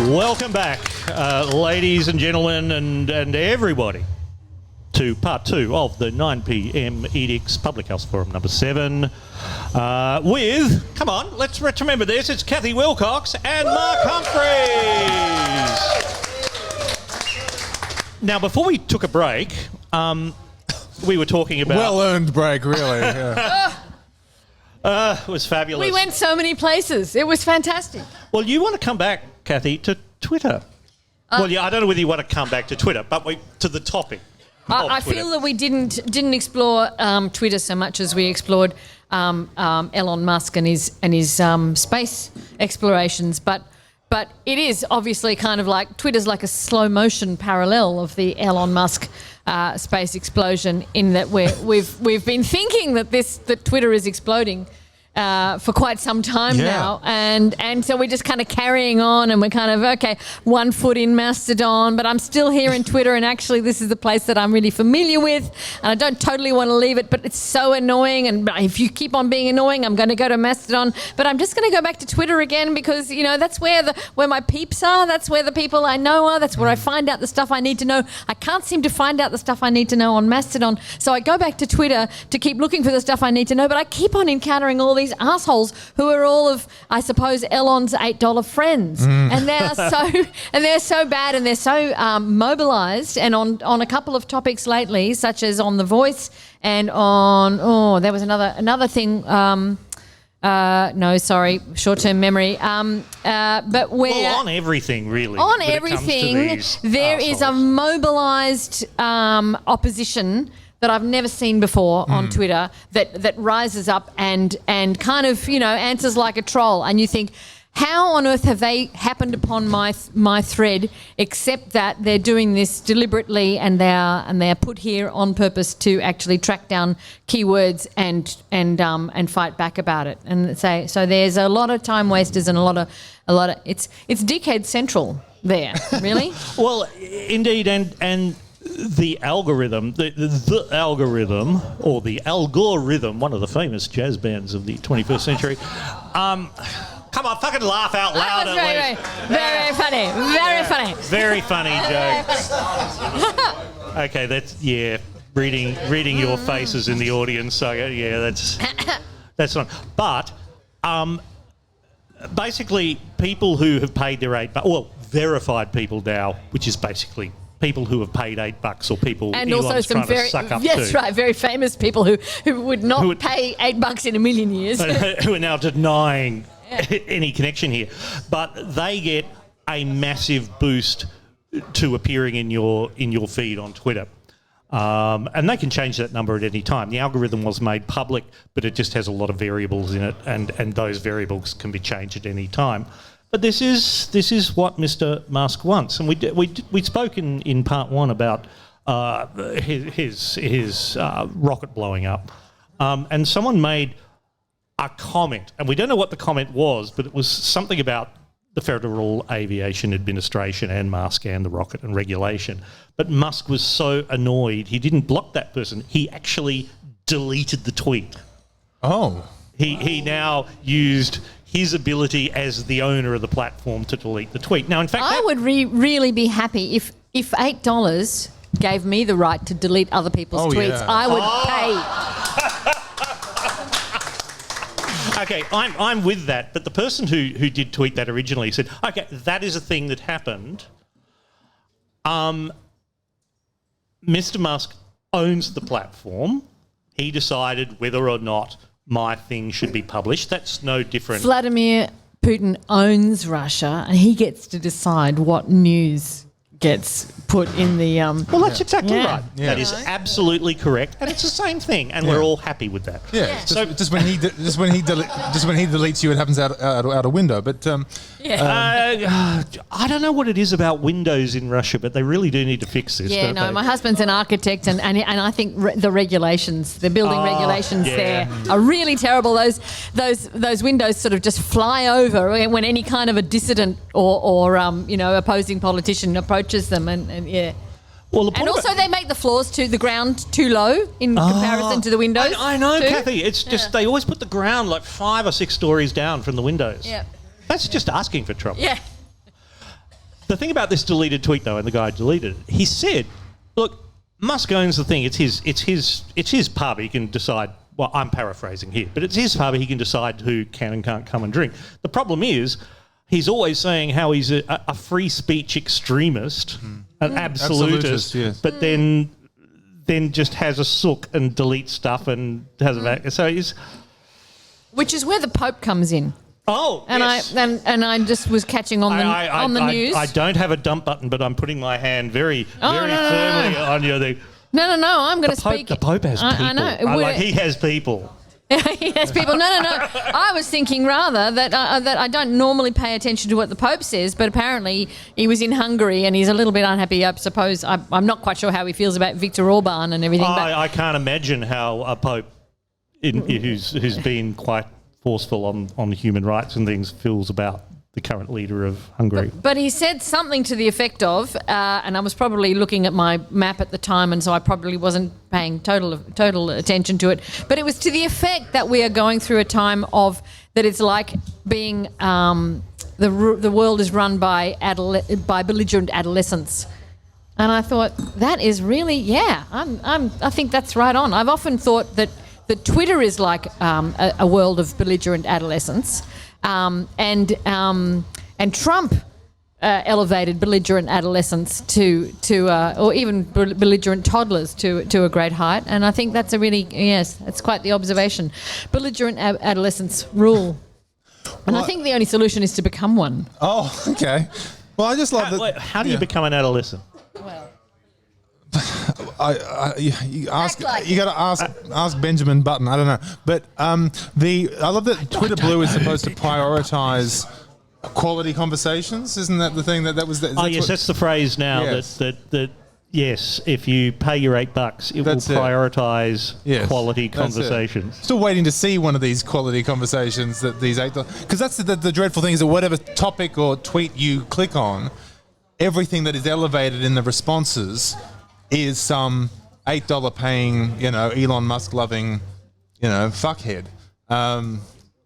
Welcome back, ladies and gentlemen and everybody, to part 2 of the 9pm Edicts Public House Forum number 7 with, come on, let's remember this, it's Cathy Wilcox and Mark Humphries. Now, before we took a break, we were talking about... Well-earned break, really. Yeah. It was fabulous. We went so many places. It was fantastic. Well, you want to come back, Cathy, to Twitter. Well, yeah, I don't know whether you want to come back to Twitter, but to the topic. I feel that we didn't explore Twitter so much as we explored Elon Musk and his space explorations, but it is obviously kind of like Twitter's like a slow motion parallel of the Elon Musk space explosion, in that we've been thinking that Twitter is exploding for quite some time now, and so we're just kind of carrying on, and we're kind of, okay, 1 foot in Mastodon, but I'm still here in Twitter, and actually this is the place that I'm really familiar with, and I don't totally want to leave it, but it's so annoying, and if you keep on being annoying, I'm going to go to Mastodon, but I'm just going to go back to Twitter again, because, you know, that's where my peeps are, that's where the people I know are, that's where I find out the stuff I need to know. I can't seem to find out the stuff I need to know on Mastodon, so I go back to Twitter to keep looking for the stuff I need to know, but I keep on encountering all these assholes who are all of, I suppose, Elon's $8 friends, and they're so bad, and they're so mobilised, and on a couple of topics lately, such as on The Voice and on there was another thing. No, sorry, short-term memory. But where on everything really. On everything, there is a mobilised opposition that I've never seen before on Twitter that rises up and kind of, you know, answers like a troll. And you think, how on earth have they happened upon my thread, except that they're doing this deliberately, and they're put here on purpose to actually track down keywords and fight back about it. And so there's a lot of time wasters and a lot of it's dickhead central there, really. Well, indeed, and the algorithm, the algorithm, or the algorithm, one of the famous jazz bands of the 21st century. Come on, fucking laugh out loud at least. Very funny. Very funny. Very funny jokes. Okay, that's, reading your faces in the audience. So, that's fine. But basically, people who have paid their $8, verified people now, which is basically people who have paid $8, or people and Elon's also some trying to suck up yes, to. right, very famous people who would not pay $8 in a million years, who are now denying any connection here, but they get a massive boost to appearing in your feed on Twitter, and they can change that number at any time. The algorithm was made public, but it just has a lot of variables in it, and those variables can be changed at any time. But this is what Mr. Musk wants, and we spoke in part 1 about his rocket blowing up, and someone made a comment, and we don't know what the comment was, but it was something about the Federal Aviation Administration and Musk and the rocket and regulation. But Musk was so annoyed, he didn't block that person. He actually deleted the tweet. Oh. He now used his ability as the owner of the platform to delete the tweet. Now, in fact, I would really be happy if $8 gave me the right to delete other people's tweets. Yeah. I would pay. Okay, I'm with that, but the person who did tweet that originally said, okay, that is a thing that happened. Mr. Musk owns the platform. He decided whether or not my thing should be published. That's no different. Vladimir Putin owns Russia, and he gets to decide what news gets put in the. Well, that's exactly right. Yeah. That is absolutely correct, and it's the same thing, and we're all happy with that. Yeah. So just when he deletes you, it happens out a window. But I don't know what it is about Windows in Russia, but they really do need to fix this. Yeah, don't no, they? my husband's an architect, and I think the regulations, the building regulations there are really terrible. Those windows sort of just fly over when any kind of a dissident or opposing politician approaches them, and yeah. Well, the point and also they make the floors the ground too low in comparison to the windows. I know, too. Cathy. It's just they always put the ground like 5 or 6 stories down from the windows. Yeah. That's just asking for trouble. Yeah. The thing about this deleted tweet, though, and the guy deleted it, he said, "Look, Musk owns the thing. It's his pub. He can decide." Well, I'm paraphrasing here, but it's his pub. He can decide who can and can't come and drink. The problem is, he's always saying how he's a free speech extremist, an absolutist, yes. but then just has a sook and deletes stuff and has a back. So he's. Which is where the Pope comes in. Oh, and yes. I just was catching on the news. I don't have a dump button, but I'm putting my hand very firmly on your thing. No, I'm going to speak. The Pope has people. I know. He has people. He has people. No. I was thinking rather that I don't normally pay attention to what the Pope says, but apparently he was in Hungary and he's a little bit unhappy. I suppose I'm not quite sure how he feels about Viktor Orban and everything. I can't imagine how a Pope who's been quite forceful on human rights and things feels about the current leader of Hungary. But he said something to the effect of, and I was probably looking at my map at the time, and so I probably wasn't paying total attention to it. But it was to the effect that we are going through a time of that it's like being the world is run by belligerent adolescents. And I thought that is really I think that's right on. I've often thought that Twitter is like a world of belligerent adolescents. And Trump elevated belligerent adolescents or even belligerent toddlers to a great height, and I think that's that's quite the observation. Belligerent adolescents rule, and I think the only solution is to become one. Oh, okay. Well, I just love that. How do you become an adolescent? Well. You got to ask Benjamin Button. I don't know, but I love that Twitter Blue is supposed to prioritise quality conversations. Isn't that the thing that was? That's the phrase now. Yes. That yes, if you pay your $8, it will prioritise quality conversations. Still waiting to see one of these quality conversations that these $8, because that's the dreadful thing is that whatever topic or tweet you click on, everything that is elevated in the responses is some $8 paying, Elon Musk loving, fuckhead.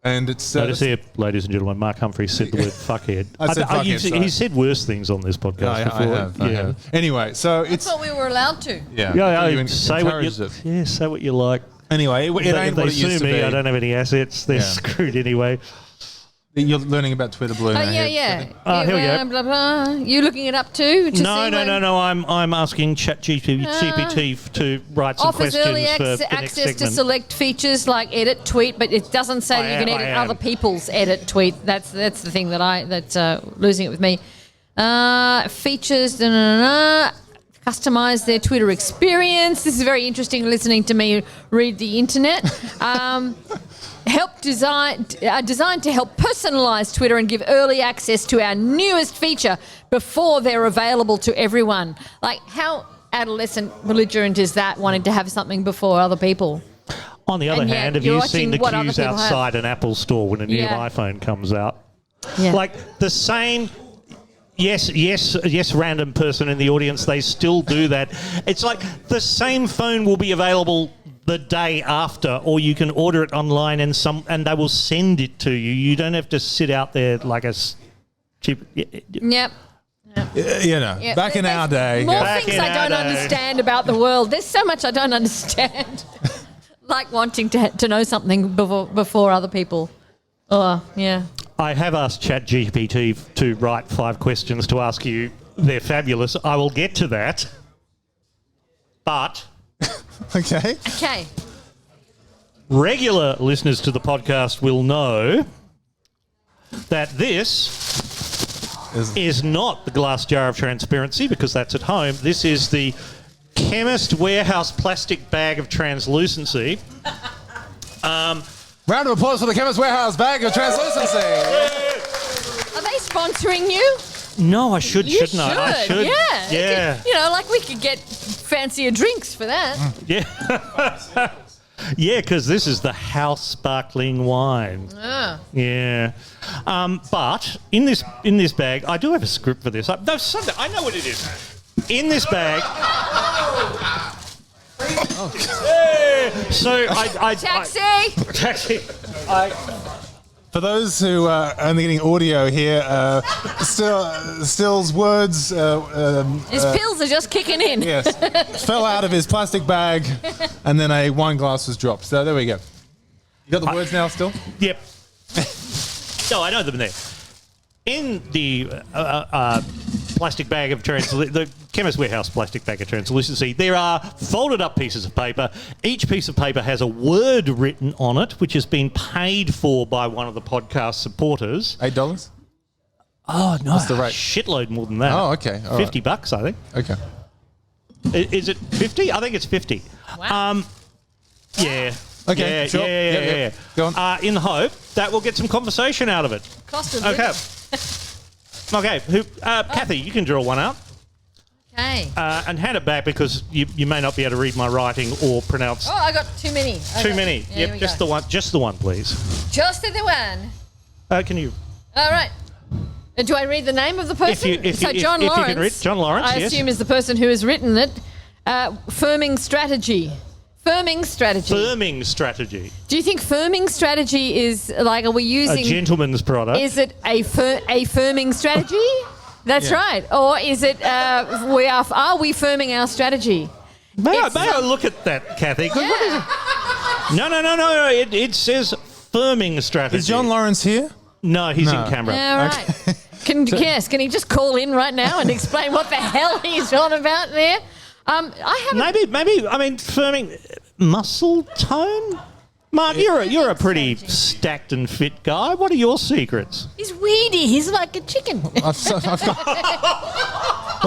And it's... Notice here, ladies and gentlemen, Mark Humphries said the word fuckhead. I said fuckhead, He said worse things on this podcast before. I have. Anyway, so I thought we were allowed to. Yeah. Say what you like. Anyway, it ain't what it used to be. I don't have any assets. They're screwed anyway. You're learning about Twitter Blue now. Yeah. Here we go. Blah, blah. You looking it up too? No. I'm asking ChatGPT to write some offers questions early for the next access to segment. select features like edit tweet, but it doesn't say that you can edit other people's edit tweet. That's the thing that's losing it with me. Features. Customize their Twitter experience. This is very interesting. Listening to me read the internet. Designed to help personalise Twitter and give early access to our newest feature before they're available to everyone. Like, how adolescent belligerent is that, wanting to have something before other people? On the other hand, have you seen the queues outside an Apple store when a new iPhone comes out? Yeah. Like the same... Yes, random person in the audience, they still do that. It's like the same phone will be available the day after, or you can order it online and they will send it to you. You don't have to sit out there like a cheap... Yep. Back in our day. More things I don't understand about the world. There's so much I don't understand. Like wanting to know something before other people. Oh, yeah. I have asked ChatGPT to write 5 questions to ask you. They're fabulous. I will get to that. But... Okay. Regular listeners to the podcast will know that this is not the glass jar of transparency, because that's at home. This is the Chemist Warehouse plastic bag of translucency. Round of applause for the Chemist Warehouse bag of translucency. Are they sponsoring you? No, I shouldn't I? I should. Yeah. Yeah. You know, like we could get fancier drinks for that. Yeah. Yeah, because this is the house sparkling wine. Ah. Yeah. But in this bag, I do have a script for this. I know what it is. In this bag. Yeah. So Taxi! For those who are only getting audio here, Still's words. His pills are just kicking in. Yes, fell out of his plastic bag, and then a wine glass was dropped. So there we go. You got the words now, Still? Yep. No, I know them there. In the plastic bag of the Chemist Warehouse plastic bag of translucency, there are folded up pieces of paper. Each piece of paper has a word written on it, which has been paid for by one of the podcast supporters. $8? Oh, no. What's the rate? Shitload more than that. Oh, okay. All right. $50, I think. Okay. Is it 50? I think it's 50. Wow. Okay, Yeah. Yeah, sure. yeah. Go on. In the hope that we'll get some conversation out of it. Cost of Okay. living. Okay. Cathy, you can draw one out. Okay. And hand it back, because you may not be able to read my writing or pronounce. Oh, I got too many. Too many. Yeah, here we Yep, just go. the one. Just the one, please. Just the one. Can you? All right. Do I read the name of the person? John if Lawrence. you can read John Lawrence, I yes. assume is the person who has written it. Firming strategy. Firming strategy. Firming strategy. Do you think firming strategy is like, are we A using? gentleman's product. Is it a firming strategy? That's right. Or is it are we firming our strategy? May I look at that, Cathy? 'Cause what is it? No. It says firming strategy. Is John Lawrence here? No, he's in Canberra. All right. Can he just call in right now and explain what the hell he's on about there? I haven't. Maybe. I mean, firming muscle tone. Mark, you're a pretty stacked and fit guy. What are your secrets? He's weedy. He's like a chicken.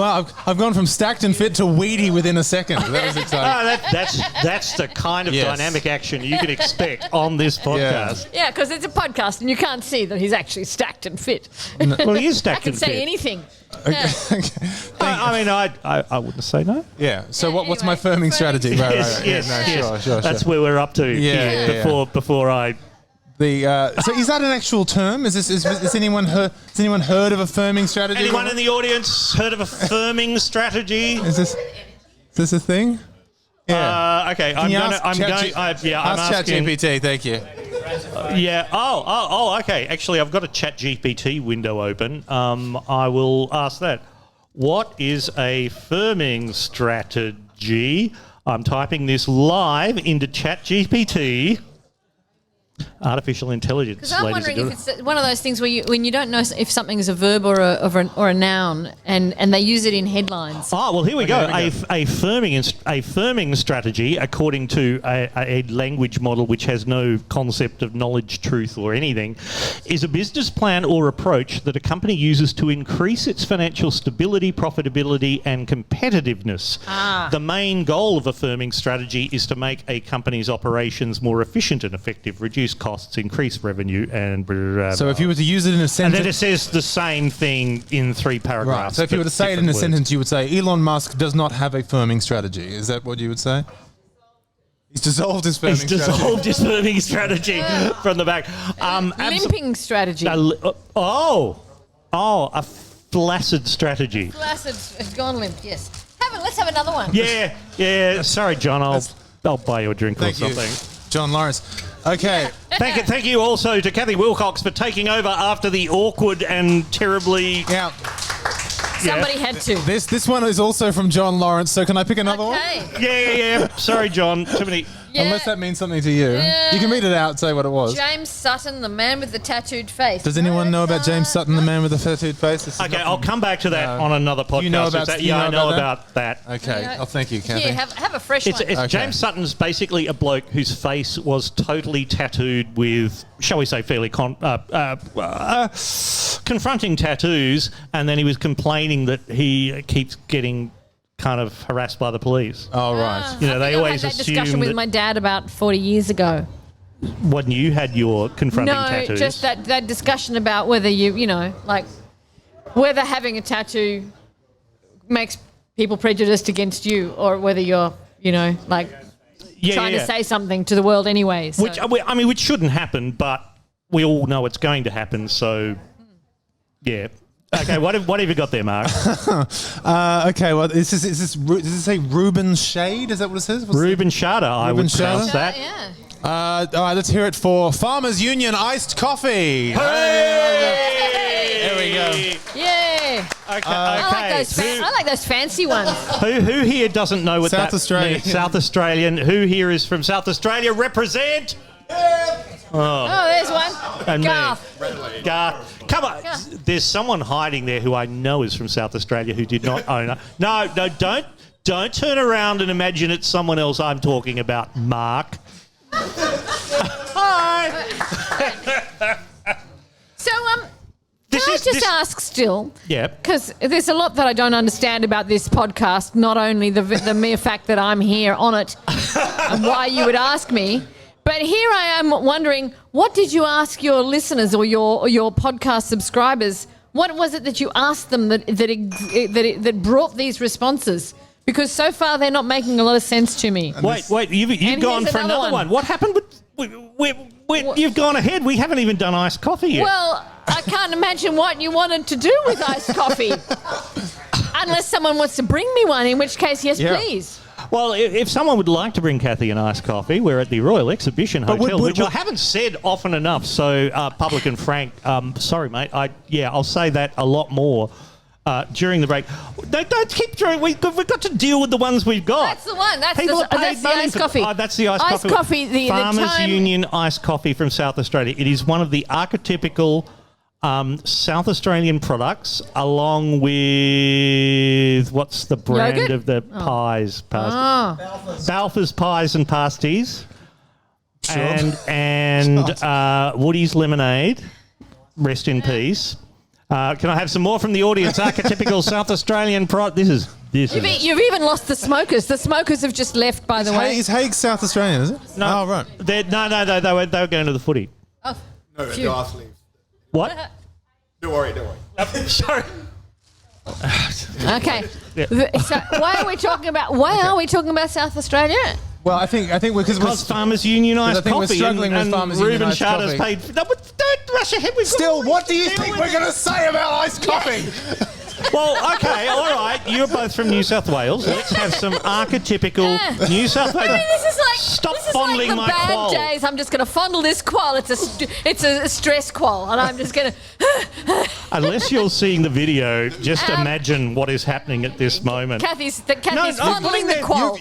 I've gone from stacked and fit to weedy within a second. That was exciting. That's the kind of Yes. dynamic action you can expect on this podcast. Yeah, because it's a podcast and you can't see that he's actually stacked and fit. Well, he is I stacked can and say fit. anything. I wouldn't say no. Yeah. So what's my Anyway, firming strategy? Right. Yes. Sure. That's where we're up to. Yeah, here, yeah. Before I. So is that an actual term? Is anyone heard of a firming strategy? Anyone in the audience heard of a firming strategy? Is this a thing? Yeah. Okay. Can you I'm ask asking. ChatGPT. Thank you. Yeah. Oh. Okay. Actually, I've got a ChatGPT window open. I will ask that. What is a firming strategy? I'm typing this live into ChatGPT. Artificial intelligence. Because I'm ladies and wondering if gentlemen. it's one of those things where when you don't know if something is a verb or a noun, and they use it in headlines. Oh, well, here we go. here we A firming strategy, according to a language model which has no concept of knowledge, truth, or anything, is a business plan or approach that a company uses to increase its financial stability, profitability, and competitiveness. The main goal of a firming strategy is to make a company's operations more efficient and effective, reduce costs, increase revenue, and So if you were to use it in a and sentence, then it says the same thing in 3 paragraphs. right. So if you were to but say it in a different words. sentence, you would say Elon Musk does not have a firming strategy. Is that what you would say? He's dissolved his firming He's strategy. dissolved his firming strategy from the back. Limping strategy. a flaccid strategy. Flaccid has gone limp. Yes. Let's have another one. Yeah. Sorry, John. I'll buy you a drink Thank or you, something. John Lawrence. Okay. Thank you also to Cathy Wilcox for taking over after the awkward and terribly. Now, Somebody had to. this one is also from John Lawrence. So can I pick another one? Okay. Yeah. Sorry, John. Too many. Yeah. Unless that means something to you. Yeah. You can read it out, say what it was. James Sutton, the man with the tattooed face. Does anyone know about James Sutton, the man with the tattooed face? This is Okay, not I'll from- come back to that on another podcast. You know about- Is you know I know about about that. Okay. Yeah. Oh, thank you, Cathy. Here, have a fresh It's one. Okay. James Sutton's basically a bloke whose face was totally tattooed with, shall we say, fairly confronting tattoos, and then he was complaining that he keeps getting kind of harassed by the police. Oh, right. You know, I they think I've always had that assume discussion with that my dad about 40 years ago. when you had your confronting tattoos. Just that discussion about whether whether having a tattoo makes people prejudiced against you, or whether you're, trying to say something to the world anyway. So. Which shouldn't happen, but we all know it's going to happen. So, yeah. Okay, what have you got there, Mark? Okay, well, does this say Reuben Shade? Is that what it says? Reuben Shader, I would pronounce that. Yeah. All right, let's hear it for Farmers Union Iced Coffee. Hey! There we go. Yeah. Okay. I like those fancy ones. Who here doesn't know what South that Australia. means? South Australian. Who here is from South Australia? Represent. Oh, there's one. And Garth. me. Garth. Come on. There's someone hiding there who I know is from South Australia who did not own it. No, don't turn around and imagine it's someone else I'm talking about, Mark. Hi. So, can I just ask still? Yeah. Because there's a lot that I don't understand about this podcast, not only the mere fact that I'm here on it and why you would ask me, but here I am wondering, what did you ask your listeners or your podcast subscribers? What was it that you asked them that brought these responses? Because so far they're not making a lot of sense to me. Wait, you've gone here's for another another one. one. What happened with... You've gone ahead. We haven't even done iced coffee yet. Well, I can't imagine what you wanted to do with iced coffee. Unless someone wants to bring me one, in which case, yes, please. Well, if someone would like to bring Cathy an iced coffee, we're at the Royal Exhibition Hotel, which I haven't said often enough. So, public and frank, sorry, mate. I'll say that a lot more during the break. Don't keep throwing. We've got to deal with the ones we've got. That's the one. That's People the are paid money iced for- coffee. that's the iced coffee. Iced coffee. The Farmers time. Union iced coffee from South Australia. It is one of the archetypical South Australian products, along with what's the brand Yogurt? of the pies? Balfour's Pies and Pasties. Sure. And Woody's Lemonade. Rest in peace. Can I have some more from the audience? Archetypical South Australian product. This is. You've even lost the smokers. The smokers have just left, by the way. Is Hague South Australian, is it? No. Oh, right. No. They were going to the footy. Oh, No, phew. Darth leaves. What? Don't worry. Sorry. Okay. So why are we talking about South Australia? Well, I think Because Farmers Union iced I think we're coffee struggling with and Farmers Union Reuben iced Charter's coffee. paid. No, but don't rush ahead. We've got Still, all what do these you to deal think with. we're going to say about iced coffee? Well, okay, all right. You're both from New South Wales. Let's have some archetypical New South Wales. I mean, this is like Stop this is fondling like the my bad quoll. days. I'm just going to fondle this quoll. It's a stress quoll, and I'm just going to. Unless you're seeing the video, just imagine what is happening at this moment. Kathy's No, fondling the quoll.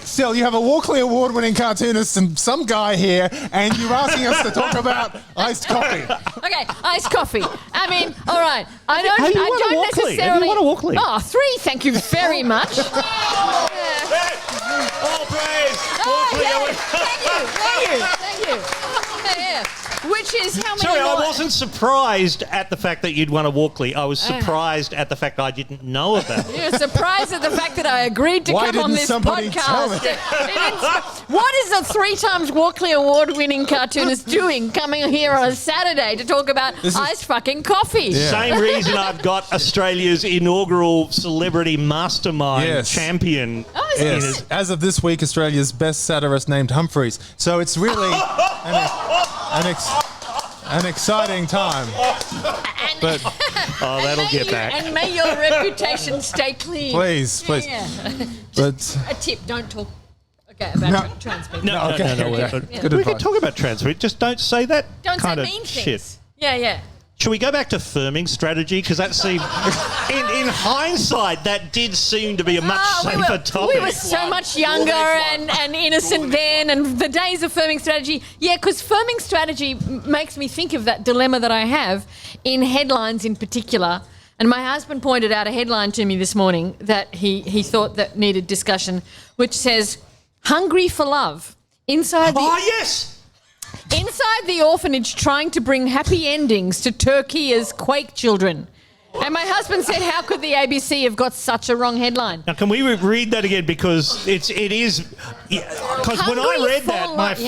Still, you have a Walkley Award-winning cartoonist and some guy here, and you're asking us to talk about iced coffee. Okay, iced coffee. I mean, all right. I don't Have you won a Walkley? necessarily. Have you won a Walkley? Oh, 3. Thank you very much. All praise. Thank you. Yeah. Which is how many Sorry, I more- wasn't surprised at the fact that you'd won a Walkley. I was surprised at the fact I didn't know about it. You're surprised at the fact that I agreed to Why come on didn't this somebody tell podcast. me? What is a 3 times Walkley Award-winning cartoonist doing coming here on a Saturday to talk about iced fucking coffee? Same reason I've got Australia's inaugural celebrity mastermind champion. Oh, is Yes. it? As of this week, Australia's best satirist named Humphries. So it's really an exciting time. But that'll get back. And may your reputation stay clean. please. Yeah. But A tip, don't talk about trans people. No, okay. no. Good We can advice. talk about transfer. Just don't say that Don't kind say of mean shit. things. Yeah. Should we go back to firming strategy? Because that seemed, in hindsight, that did seem to be a much safer topic. We were so much younger and innocent then, and the days of firming strategy. Yeah, because firming strategy makes me think of that dilemma that I have in headlines in particular. And my husband pointed out a headline to me this morning that he thought that needed discussion, which says, "Hungry for love." Inside the orphanage trying to bring happy endings to Turkey's Quake children. And my husband said, how could the ABC have got such a wrong headline? Now, can we read that again? Because it is... Because when I read that,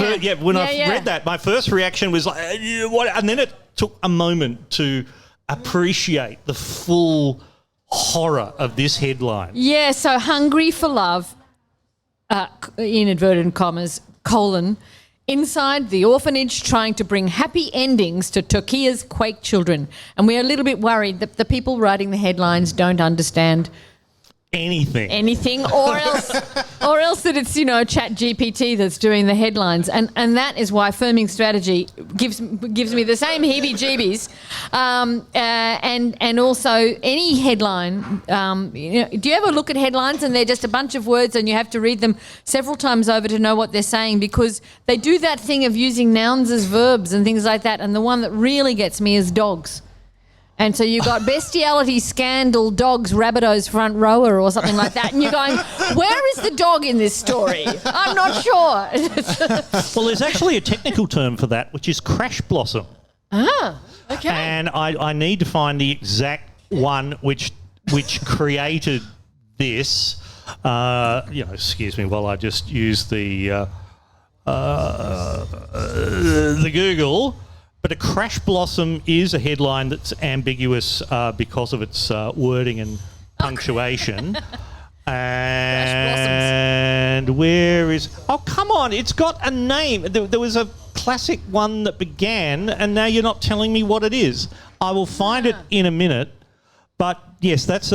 read that, my first reaction was like, what? And then it took a moment to appreciate the full horror of this headline. Yeah, so hungry for love, in inverted commas, colon, inside the orphanage trying to bring happy endings to Turkey's Quake children. And we're a little bit worried that the people writing the headlines don't understand anything or else that it's, ChatGPT that's doing the headlines. And that is why firming strategy gives me the same heebie-jeebies. And also any headline, do you ever look at headlines and they're just a bunch of words and you have to read them several times over to know what they're saying, because they do that thing of using nouns as verbs and things like that. And the one that really gets me is dogs. And so you've got bestiality, scandal, dogs, Rabbitoh's front rower or something like that. And you're going, where is the dog in this story? I'm not sure. Well, there's actually a technical term for that, which is crash blossom. Ah, okay. And I need to find the exact one which created this. Excuse me while I just use the Google. But a crash blossom is a headline that's ambiguous because of its wording and punctuation. And where is... Oh, come on, it's got a name. There was a classic one that began, and now you're not telling me what it is. I will find it in a minute. But, yes, that's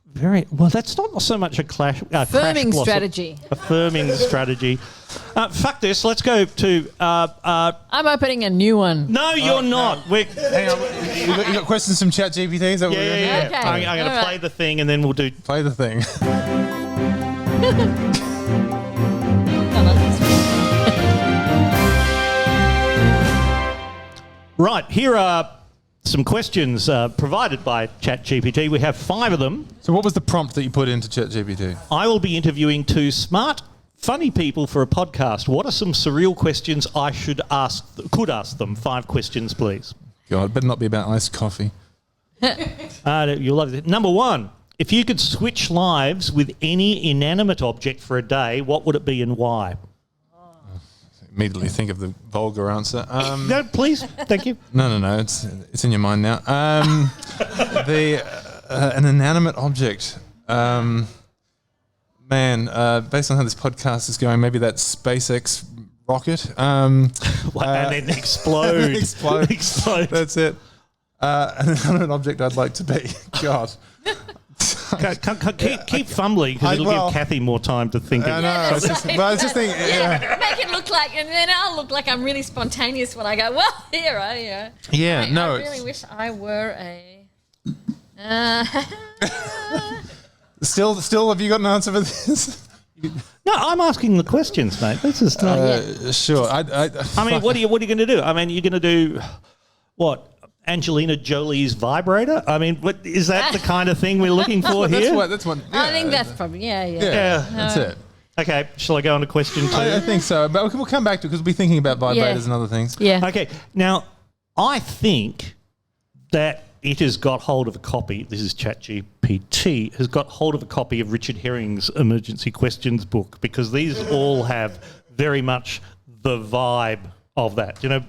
very... Well, that's not so much a crash blossom. Firming strategy. A firming strategy. Fuck this. Let's go to... I'm opening a new one. No, you're not. Hang on. You got questions from ChatGPT? Is that what we're doing? Yeah. Okay. I'm going to play the thing and then we'll do... Play the thing. Right, here are some questions provided by ChatGPT. We have 5 of them. So what was the prompt that you put into ChatGPT? I will be interviewing 2 smart, funny people for a podcast. What are some surreal questions I could ask them? 5 questions, please. God, it better not be about iced coffee. You'll love it. Number 1, if you could switch lives with any inanimate object for a day, what would it be and why? Immediately think of the vulgar answer. No, please. Thank you. No. It's in your mind now. An inanimate object. Man, based on how this podcast is going, maybe that SpaceX rocket. And then explode. Explode. That's it. An inanimate object I'd like to be. God. Keep fumbling because it'll give Cathy more time to think. I know. I was just thinking. Make it look like, and then I'll look like I'm really spontaneous when I go, well, here I am. Yeah, I really wish I were a... Still, have you got an answer for this? No, I'm asking the questions, mate. This is sure. I mean, what are you going to do? I mean, you're going to do what? Angelina Jolie's vibrator? I mean, what is that the kind of thing we're looking for here? That's one. Yeah. I think that's probably that's it. Okay, shall I go on to question 2? I think so, but we'll come back to it because we'll be thinking about vibrators and other things. Yeah. Okay, now I think that it has got hold of a copy. This is ChatGPT has got hold of a copy of Richard Herring's emergency questions book, because these all have very much the vibe of that. You know,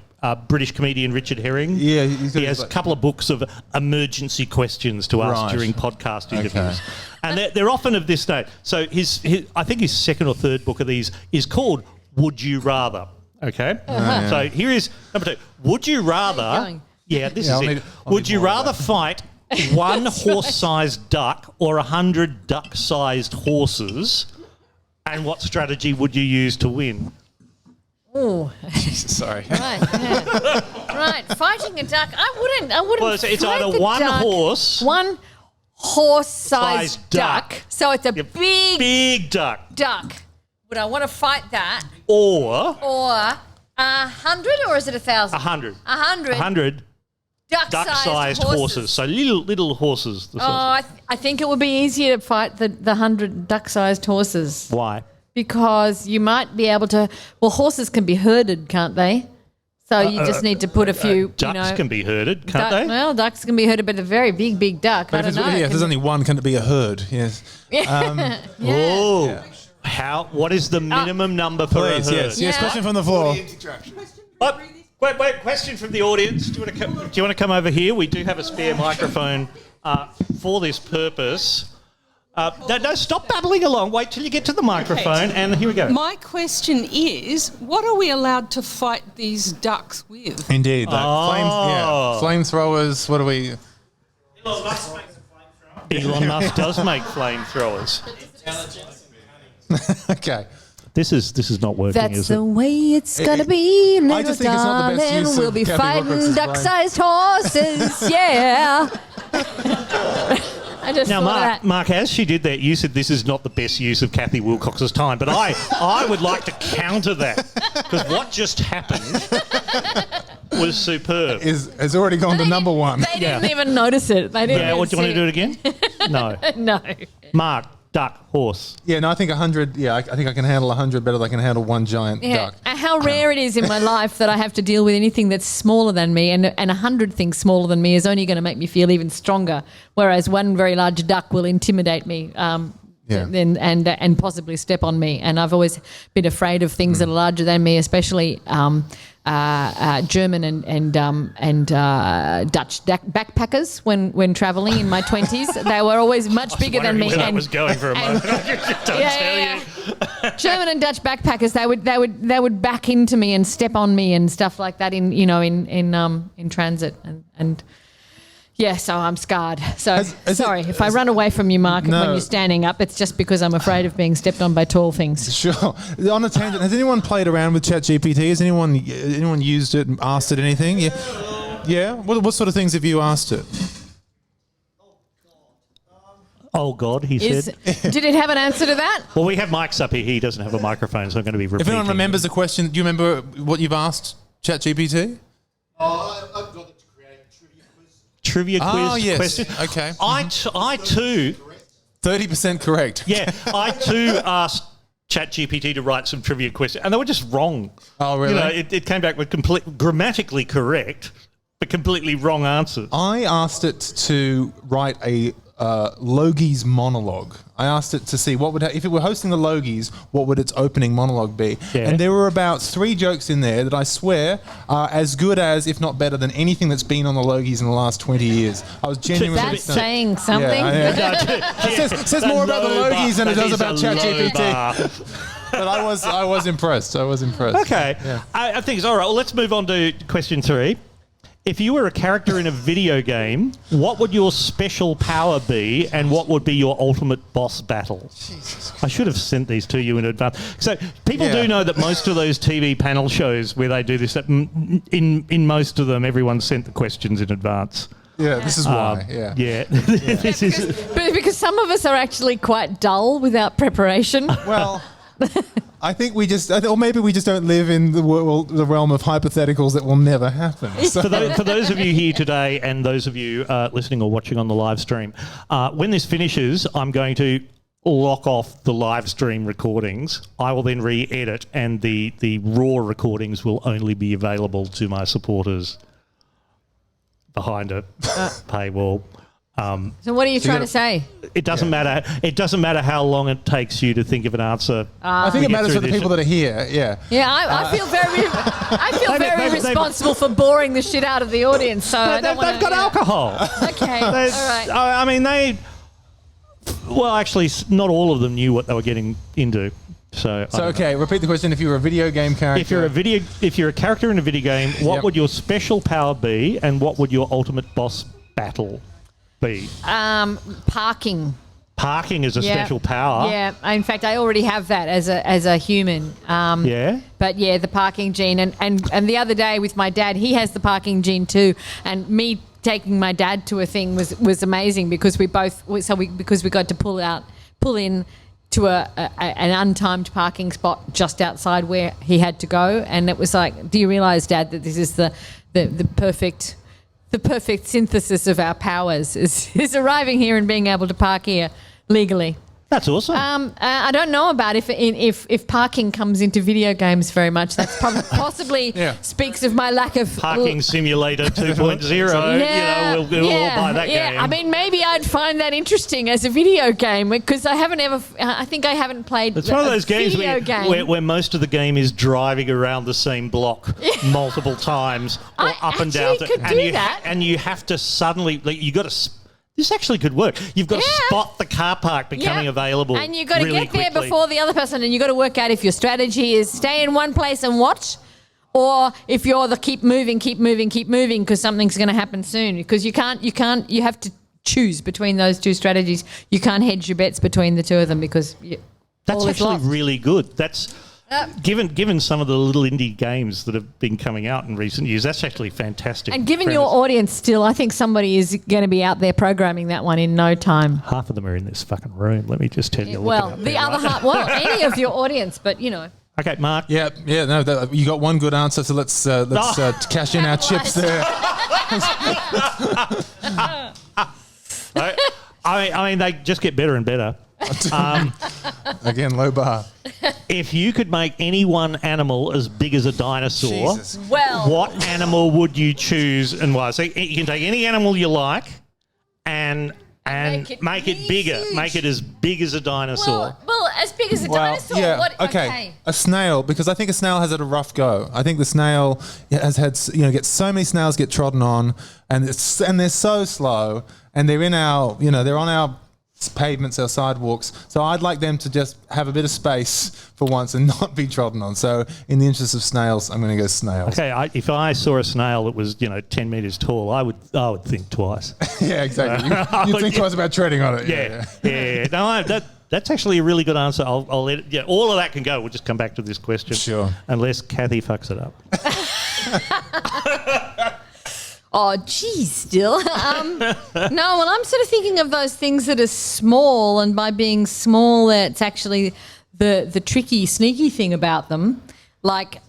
British comedian Richard Herring. Yeah, he has a couple of books of emergency questions to ask during podcast interviews, and they're often of this note. So I think his 2nd or 3rd book of these is called "Would You Rather." Okay, so here is number 2. Would you rather? Yeah, this is it. Would you rather fight 1 horse-sized duck or 100 duck-sized horses? And what strategy would you use to win? Oh, Sorry. right. Yeah. Right. Fighting a duck. I wouldn't. Well, it's fight either the one duck. horse. One horse-sized Sized duck. duck. So it's a Yep. big Big duck. duck. Would I want to fight that? Or Or 100, or is it 1,000? 100. 100 100 duck-sized duck-sized horses. So little horses. The Oh, I think it would be easier to fight the 100 duck-sized horses Why? because you might be able to. Well, horses can be herded, can't they? So you just need to put a few. Ducks can be herded, can't they? Well, ducks can be herded, but a very big duck. I don't know. If there's only one, can it be a herd? Yes. Oh. What is the minimum number for a Please, herd? yes. Yes, Yeah. question from the floor. Wait, question from the audience. Do you want to come over here? We do have a spare microphone for this purpose. No, stop babbling along. Wait till you get to the microphone, and here we go. My question is, what are we allowed to fight these ducks with? Indeed. Flamethrowers. What do we... Elon Musk does make flamethrowers. Okay. This is not working, That's is the it? way it's gonna be, I little just think it's not the best darling. use We'll of be Cathy fighting Wilcox's duck-sized horses. Yeah. I just Now, thought of that. Mark, as she did that, you said this is not the best use of Cathy Wilcox's time, but I would like to counter that because what just happened was superb. Has already gone to number one. They didn't even notice it. They didn't. Yeah, even what, do you want to see do it again? No. No. Mark, duck, horse. Yeah, no, I think 100. Yeah, I think I can handle 100 better than I can handle one giant Yeah. duck. And how rare it is in my life that I have to deal with anything that's smaller than me, and 100 things smaller than me is only going to make me feel even stronger. Whereas one very large duck will intimidate me. And possibly step on me. And I've always been afraid of things that are larger than me, especially German and Dutch backpackers when travelling in my 20s. They were always much bigger than me. Where that was going for a moment. German and Dutch backpackers, they would back into me and step on me and stuff like that in transit and. Yeah, so I'm scarred. So if I run away from you, Mark, when you're standing up, it's just because I'm afraid of being stepped on by tall things. Sure. On a tangent, has anyone played around with ChatGPT? Has anyone used it and asked it anything? Yeah. Yeah. What sort of things have you asked it? Oh, God, he said. Did it have an answer to that? Well, we have mics up here. He doesn't have a microphone, so I'm going to be repeating. If anyone remembers the question, do you remember what you've asked ChatGPT? I've got it to create Trivia quiz question. Okay. I too... 30% correct. Yeah, I too asked ChatGPT to write some trivia questions, and they were just wrong. Oh, really? You know, it came back with grammatically correct, but completely wrong answers. I asked it to write a Logie's monologue. I asked it to see what would if it were hosting the Logies, what would its opening monologue be? Yeah. And there were about 3 jokes in there that I swear are as good as, if not better than, anything that's been on the Logies in the last 20 years. I was genuinely... That's saying something. It says more about the Logies than it does about ChatGPT. But I was impressed. Okay. Yeah. I think it's all right. Well, let's move on to question 3. If you were a character in a video game, what would your special power be and what would be your ultimate boss battle? I should have sent these to you in advance. So people do know that most of those TV panel shows where they do this, in most of them, everyone sent the questions in advance. Yeah, this is why. Yeah. This is... But because some of us are actually quite dull without preparation. Well... I think or maybe we just don't live in the realm of hypotheticals that will never happen. So. For those of you here today and those of you listening or watching on the live stream, when this finishes, I'm going to lock off the live stream recordings. I will then re-edit, and the raw recordings will only be available to my supporters behind a paywall. So what are you trying to say? It doesn't matter. It doesn't matter how long it takes you to think of an answer. I think it matters for the people that are here. Yeah. Yeah, I feel very responsible for boring the shit out of the audience. So I don't they've got alcohol. Okay, all right. I mean, actually, not all of them knew what they were getting into. So okay, repeat the question. If you were a video game character, if you're a character in a video game, what would your special power be, and what would your ultimate boss battle be? Parking. Parking is a special power. Yeah, in fact, I already have that as a human. Yeah. But yeah, the parking gene, and the other day with my dad, he has the parking gene too, and me taking my dad to a thing was amazing because we got to pull in to an untimed parking spot just outside where he had to go, and it was like, do you realise, Dad, that this is the perfect synthesis of our powers is arriving here and being able to park here legally. That's awesome. I don't know about if parking comes into video games very much. That's possibly speaks of my lack of Parking Simulator 2.0. Yeah, we'll all buy that game. I mean, maybe I'd find that interesting as a video game because I think I haven't played. It's one of those games game where most of the game is driving around the same block multiple times or up and down. And you have to suddenly, you got to. This actually could work. You've got to spot the car park becoming available. And you've got to really get there quickly before the other person, and you've got to work out if your strategy is stay in one place and watch, or if you're the keep moving because something's going to happen soon. Because you have to choose between those two strategies. You can't hedge your bets between the two of them because that's all is actually lost. really good. That's given some of the little indie games that have been coming out in recent years, that's actually fantastic. And given your audience still, I think somebody is going to be out there programming that one in no time. Half of them are in this fucking room, let me just tell you. Well, the other half, any of your audience, but you know. Okay, Mark. Yeah, no, you got one good answer, so let's cash in our chips there. I mean, they just get better and better. Again, low bar. If you could make any one animal as big as a dinosaur, what animal would you choose and why? So you can take any animal you like and make it bigger. Make it as big as a dinosaur. Well, as big as a dinosaur. Yeah, what? okay. A snail, because I think a snail has had a rough go. I think the snail has had, get so many snails get trodden on, and they're so slow, and they're in our, they're on our pavements, our sidewalks. So I'd like them to just have a bit of space for once and not be trodden on. So in the interest of snails, I'm going to go snails. Okay, if I saw a snail that was 10 metres tall, I would think twice. Yeah, exactly. You'd think twice about treading on it. Yeah. No, that's actually a really good answer. I'll let it. Yeah, all of that can go. We'll just come back to this question. Sure. Unless Cathy fucks it up. Oh, geez, still. No, well, I'm sort of thinking of those things that are small, and by being small, that's actually the tricky, sneaky thing about them. Like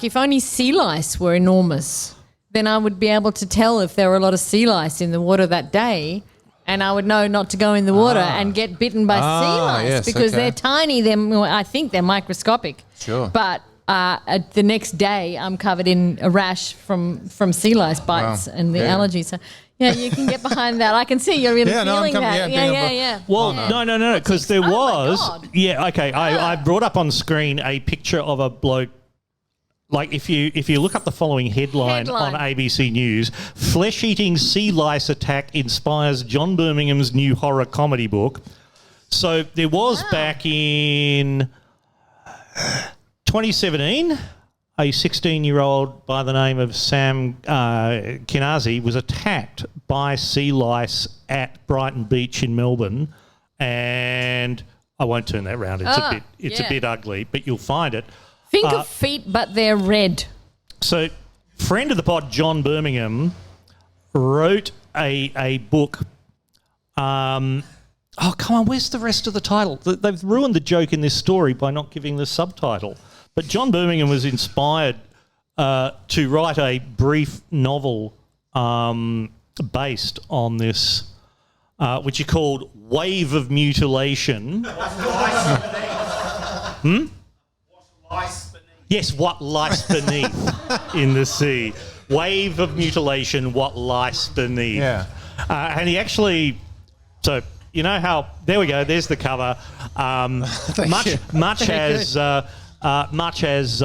if only sea lice were enormous, then I would be able to tell if there were a lot of sea lice in the water that day, and I would know not to go in the water and get bitten by sea lice because they're tiny. I think they're microscopic. Sure. But the next day, I'm covered in a rash from sea lice bites and the allergies. So, yeah, you can get behind that. I can see you're really feeling that. Yeah. Well, no, because there was. God. Yeah, okay. I brought up on screen a picture of a bloke. Like if you look up the following headline on ABC News, flesh-eating sea lice attack inspires John Birmingham's new horror comedy book. So there was back in 2017, a 16-year-old by the name of Sam Kinazi was attacked by sea lice at Brighton Beach in Melbourne, and I won't turn that round. It's a bit ugly, but you'll find it. Think of feet, but they're red. So, friend of the pod, John Birmingham, wrote a book. Oh, come on, where's the rest of the title? They've ruined the joke in this story by not giving the subtitle. But John Birmingham was inspired to write a brief novel based on this, which he called Wave of Mutilation. Yes, what lies beneath in the sea. Wave of Mutilation, what lies beneath. Yeah. And he actually... So... You know how... There we go. There's the cover. Much as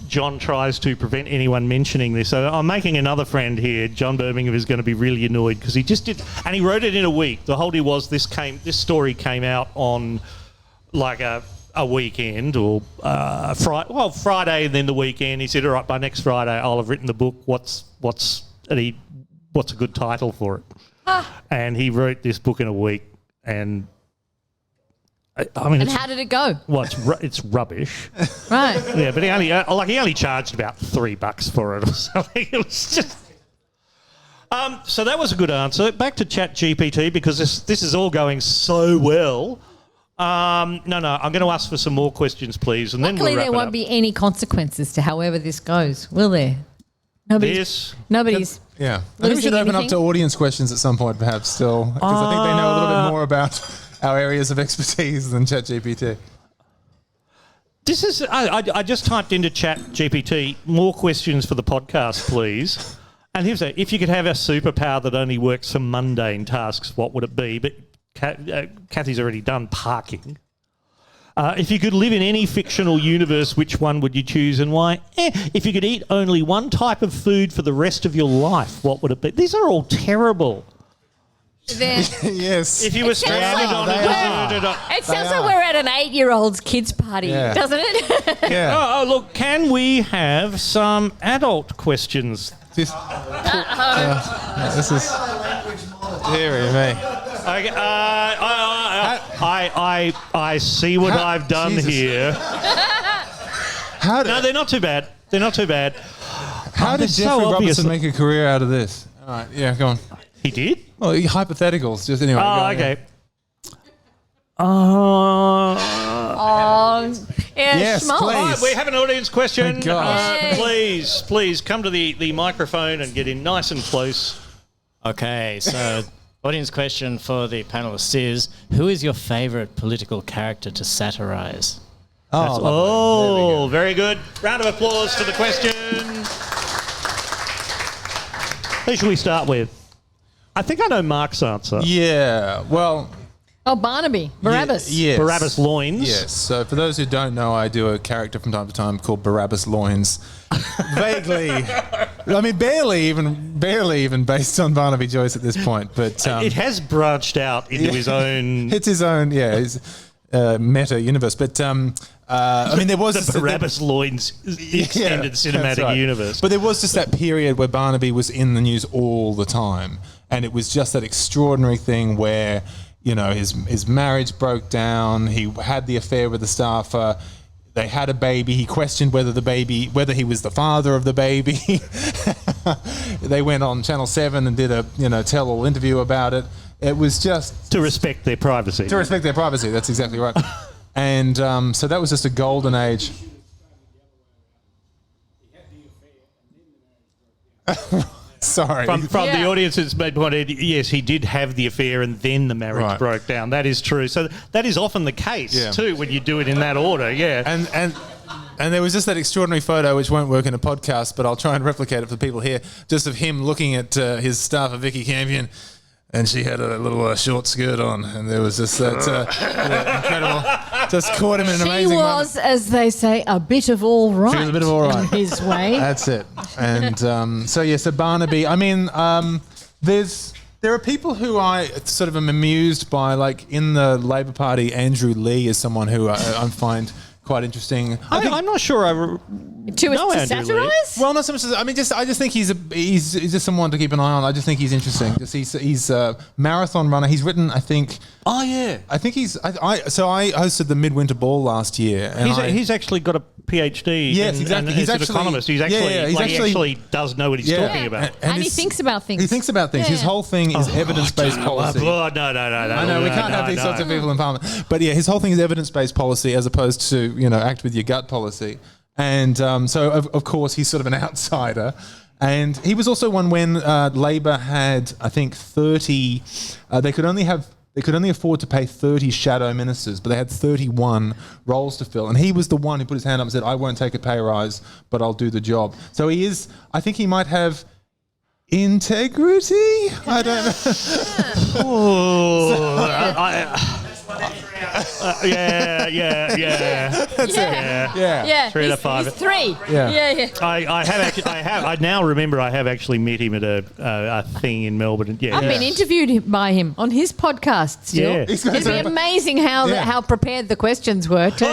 John tries to prevent anyone mentioning this. So I'm making another friend here. John Birmingham is going to be really annoyed because he just did... And he wrote it in a week. The whole deal was this story came out on like a weekend or Friday and then the weekend. He said, all right, by next Friday I'll have written the book. What's a good title for it? And he wrote this book in a week, and I mean, And how did it go? well, it's rubbish. Right. Yeah, but he only charged about $3 for it or something. It was just. So that was a good answer. Back to ChatGPT, because this is all going so well. No, I'm going to ask for some more questions, please, and Luckily, then we'll wrap there it won't up. be any consequences to however this goes, will there? Nobody's. Yeah. I think we should Losing open up anything? to audience questions at some point, perhaps, still, because I think they know a little bit more about our areas of expertise than ChatGPT. This is. I just typed into ChatGPT, more questions for the podcast, please. And here's if you could have a superpower that only works for mundane tasks, what would it be? But Cathy's already done parking. If you could live in any fictional universe, which one would you choose and why? If you could eat only one type of food for the rest of your life, what would it be? These are all terrible. Yes. If you were stranded on a deserted... It sounds like we're at an 8-year-old's kids' party, doesn't it? Yeah. Oh, look, can we have some adult questions? This is dearie me. Okay, I see what I've done Jesus. here. No, they're not too bad. They're not too bad. How did they're Jeffrey so obvious. Robertson make a career out of this? All right, yeah, go on. He did? Well, hypotheticals, just anyway. Oh, go on, okay. Yes, schmaltz. please. Right, we have an audience question. Thank God. Yay. Please come to the microphone and get in nice and close. Okay, so audience question for the panelists is, who is your favourite political character to satirise? Oh, very good. Round of applause for the question. Who should we start with? I think I know Mark's answer. Yeah, well... Oh, Barnaby. Barabbas. Yes. Barabbas Loins. Yes. So for those who don't know, I do a character from time to time called Barabbas Loins. Vaguely, I mean, barely even based on Barnaby Joyce at this point. But It has branched out into his own... it's his own, his meta universe. But I mean, there was the Barabbas Loins extended cinematic that's right. universe. But there was just that period where Barnaby was in the news all the time, and it was just that extraordinary thing where, you know, his marriage broke down. He had the affair with the staffer. They had a baby. He questioned whether he was the father of the baby. They went on Channel 7 and did a tell-all interview about it. It was just to respect their privacy. To respect their privacy. That's exactly right. And so that was just a golden age. Sorry. From the audience's point, yes, he did have the affair and then the marriage broke down. That is true. So that is often the case too when you do it in that order. Yeah. And there was just that extraordinary photo, which won't work in a podcast, but I'll try and replicate it for the people here, just of him looking at his staffer, Vicky Campion, and she had a little short skirt on, and there was just that incredible, just caught him in an amazing moment. She was, as they say, a bit of all right. She was a bit of all right. In his way. That's it. And so Barnaby, I mean, there are people who I sort of am amused by, like in the Labor Party, Andrew Lee is someone who I find quite interesting. I'm not sure I to Andrew Lee. satirise? Well, not so much. I just think he's just someone to keep an eye on. I just think he's interesting. He's a marathon runner. He's written, I think. Oh yeah. I think he's. I hosted the Midwinter Ball last year, and he's actually got a PhD. Yes, exactly. He's an economist. He actually does know what he's talking about. And he thinks about things. He thinks about things. His whole thing is evidence-based policy. Oh, no. I know we can't have these sorts of people in Parliament, but yeah, his whole thing is evidence-based policy as opposed to act with your gut policy. And so, of course, he's sort of an outsider. And he was also one when Labor had, I think, 30. They could only afford to pay 30 shadow ministers, but they had 31 roles to fill. And he was the one who put his hand up and said, "I won't take a pay rise, but I'll do the job." So he is. I think he might have integrity. I don't know. Yeah. That's it. Yeah. 3 out of 5. He's 3. Yeah. I now remember I have actually met him at a thing in Melbourne. Yeah. I've been interviewed by him on his podcast still. Yeah. It'd be amazing how prepared the questions were too.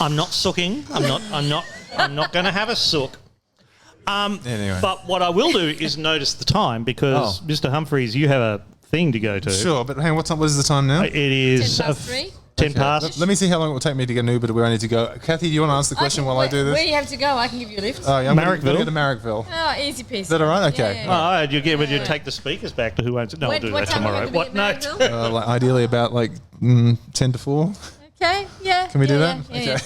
I'm not sooking. I'm not going to have a sook. Anyway. But what I will do is notice the time because, Mr. Humphries, you have a thing to go to. Sure, but hang on, what is the time now? It is 10 past 3. 10 past. Let me see how long it will take me to get an Uber to where I need to go. Kathy, do you want to answer the question while I do this? Where you have to go, I can give you a lift. Oh, yeah, I'm going to Marrickville? go to Marrickville. Oh, easy peasy. Is that all right? Okay. Yeah. Oh, you take the speakers back to who owns it. No, I'll do that time tomorrow. are you What? going No. to be at Marrickville? Ideally about 10 to 4. Okay, yeah. Can we do that? Yeah, Okay.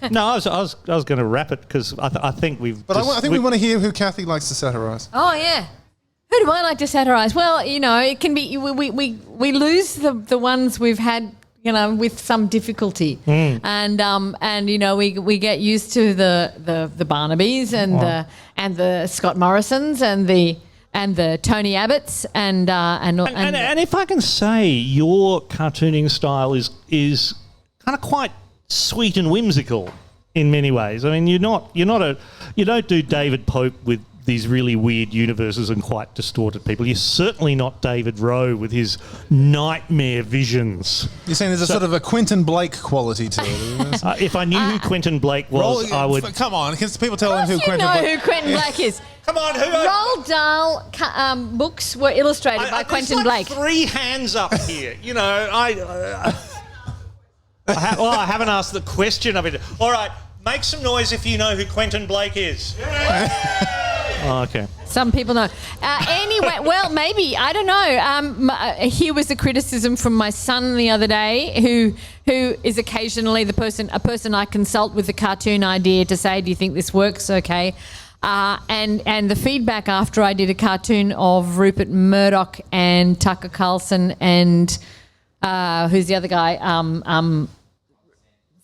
yeah. No, I was going to wrap it because I think we've. But I think we want to hear who Kathy likes to satirise. Oh, yeah. Who do I like to satirise? Well, it can be we lose the ones we've had, with some difficulty, and we get used to the Barnabys and the Scott Morrisons and the Tony Abbotts and if I can say, your cartooning style is kind of quite sweet and whimsical in many ways. I mean, you don't do David Pope with these really weird universes and quite distorted people. You're certainly not David Rowe with his nightmare visions. You're saying there's a sort of a Quentin Blake quality to it. If I knew who Quentin Blake was, I would. Come on, can people tell them who Quentin Blake who Quentin Blake is. Come on, who? Roald Dahl books were illustrated by Quentin Blake. 3 hands up here. I haven't asked the question of it. All right, make some noise if you know who Quentin Blake is. Oh, okay. Some people know. Anyway, well, maybe, I don't know. Here was a criticism from my son the other day, who is occasionally a person I consult with the cartoon idea to say, do you think this works okay? And the feedback after I did a cartoon of Rupert Murdoch and Tucker Carlson and who's the other guy?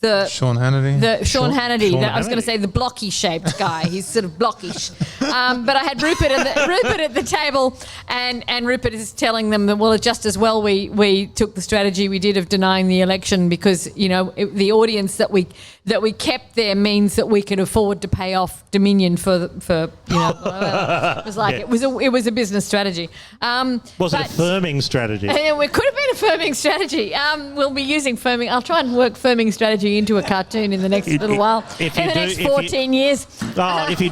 Sean Hannity. Sean Hannity. Sean I was going to say the blocky-shaped guy. He's sort of blockish. But I had Rupert at the table, and Rupert is telling them that, well, just as well we took the strategy we did of denying the election because, the audience that we kept there means that we can afford to pay off Dominion for it was like it was a business strategy. Was it a firming strategy? It could have been a firming strategy. We'll be using firming. I'll try and work firming strategy into a cartoon in the next little while. In the next 14 years. If you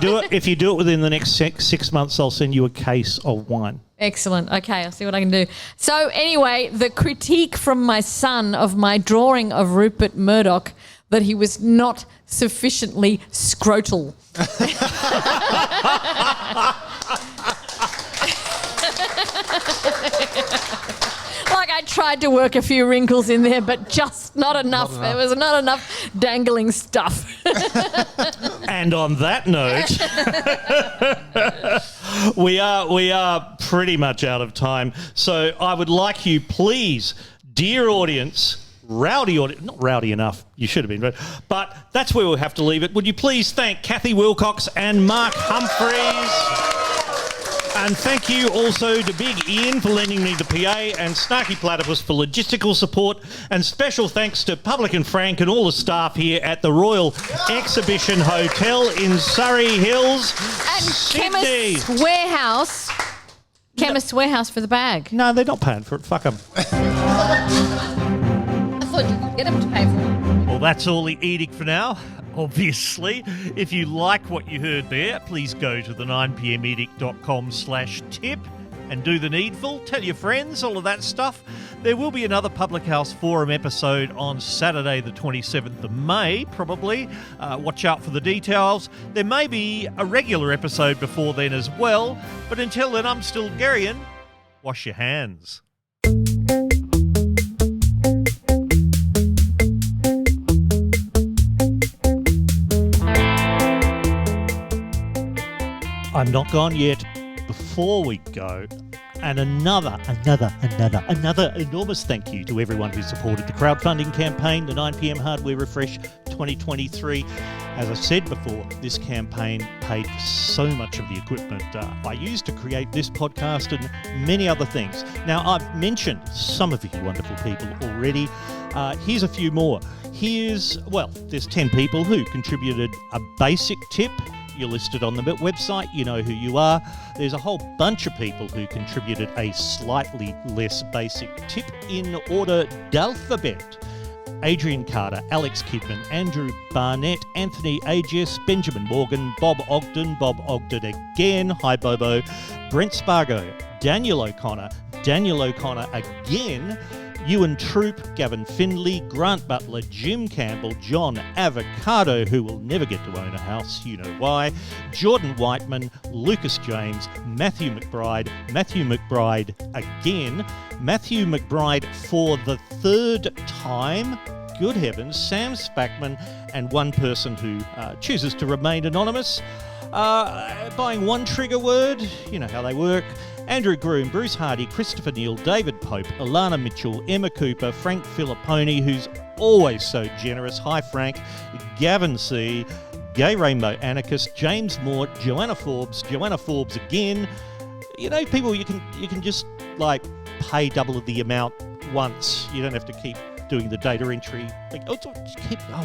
do it within the next 6 months, I'll send you a case of wine. Excellent. Okay, I'll see what I can do. So anyway, the critique from my son of my drawing of Rupert Murdoch that he was not sufficiently scrotal. Like I tried to work a few wrinkles in there, but just not enough. There was not enough dangling stuff. And on that note, we are pretty much out of time. So I would like you, please, dear audience, rowdy audience, not rowdy enough, you should have been, but that's where we'll have to leave it. Would you please thank Cathy Wilcox and Mark Humphries? And thank you also to Big Ian for lending me the PA and Snarky Platypus for logistical support. And special thanks to Public and Frank and all the staff here at the Royal Exhibition Hotel in Surry Hills, And Sydney. Chemist's Warehouse for the bag. No, they're not paying for it. Fuck them. I thought you could get them to pay for it. Well, that's all the edict for now. Obviously, if you like what you heard there, please go to the 9pmedict.com/tip and do the needful. Tell your friends, all of that stuff. There will be another Public House Forum episode on Saturday, the 27th of May, probably. Watch out for the details. There may be a regular episode before then as well. But until then, I'm still Garian. Wash your hands. I'm not gone yet. Before we go, and another enormous thank you to everyone who supported the crowdfunding campaign, the 9pm Hardware Refresh 2023. As I said before, this campaign paid for so much of the equipment I used to create this podcast and many other things. Now, I've mentioned some of you wonderful people already. Here's a few more. There's 10 people who contributed a basic tip. You're listed on the website, you know who you are. There's a whole bunch of people who contributed a slightly less basic tip in order d'alphabet. Adrian Carter, Alex Kidman, Andrew Barnett, Anthony Agius, Benjamin Morgan, Bob Ogden again, hi Bobo, Brent Spargo, Daniel O'Connor again, Ewan Troop, Gavin Findlay, Grant Butler, Jim Campbell, John Avocado, who will never get to own a house, you know why, Jordan Whiteman, Lucas James, Matthew McBride again, Matthew McBride for the third time, good heavens, Sam Spackman, and one person who chooses to remain anonymous, buying one trigger word, you know how they work, Andrew Groom, Bruce Hardy, Christopher Neal, David Pope, Alana Mitchell, Emma Cooper, Frank Filipponi, who's always so generous, hi Frank, Gavin C., Gay Rainbow Anarchist, James Moore, Joanna Forbes again. You know, people you can just like pay double the amount once. You don't have to keep doing the data entry. Like, what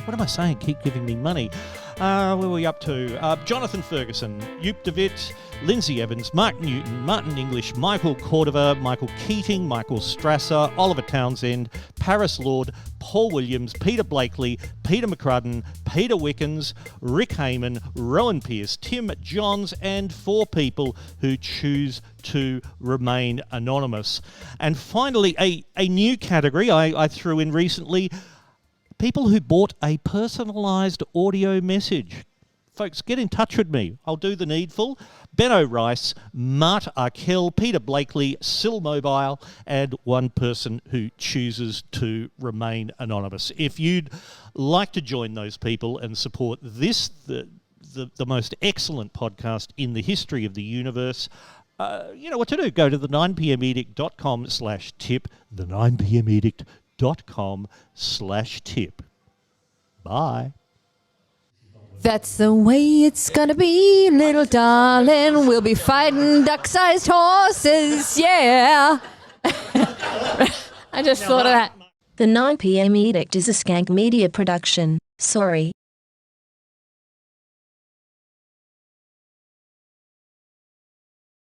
am I saying? Keep giving me money. Where were we up to? Jonathan Ferguson, Joop de Wit, Lindsay Evans, Mark Newton, Martin English, Michael Cordova, Michael Keating, Michael Strasser, Oliver Townsend, Paris Lord, Paul Williams, Peter Blakely, Peter McCrudden, Peter Wickens, Rick Heyman, Rowan Pierce, Tim Johns, and 4 people who choose to remain anonymous. And finally, a new category I threw in recently, people who bought a personalised audio message. Folks, get in touch with me. I'll do the needful. Benno Rice, Mart Arkell, Peter Blakely, Sil Mobile, and one person who chooses to remain anonymous. If you'd like to join those people and support this, the most excellent podcast in the history of the universe, you know what to do. Go to the 9pmedict.com/tip, the 9pmedict.com/tip. Bye. That's the way it's gonna be, little darling. We'll be fighting duck-sized horses, yeah. I just thought of that. The 9pm Edict is a Skank Media production. Sorry.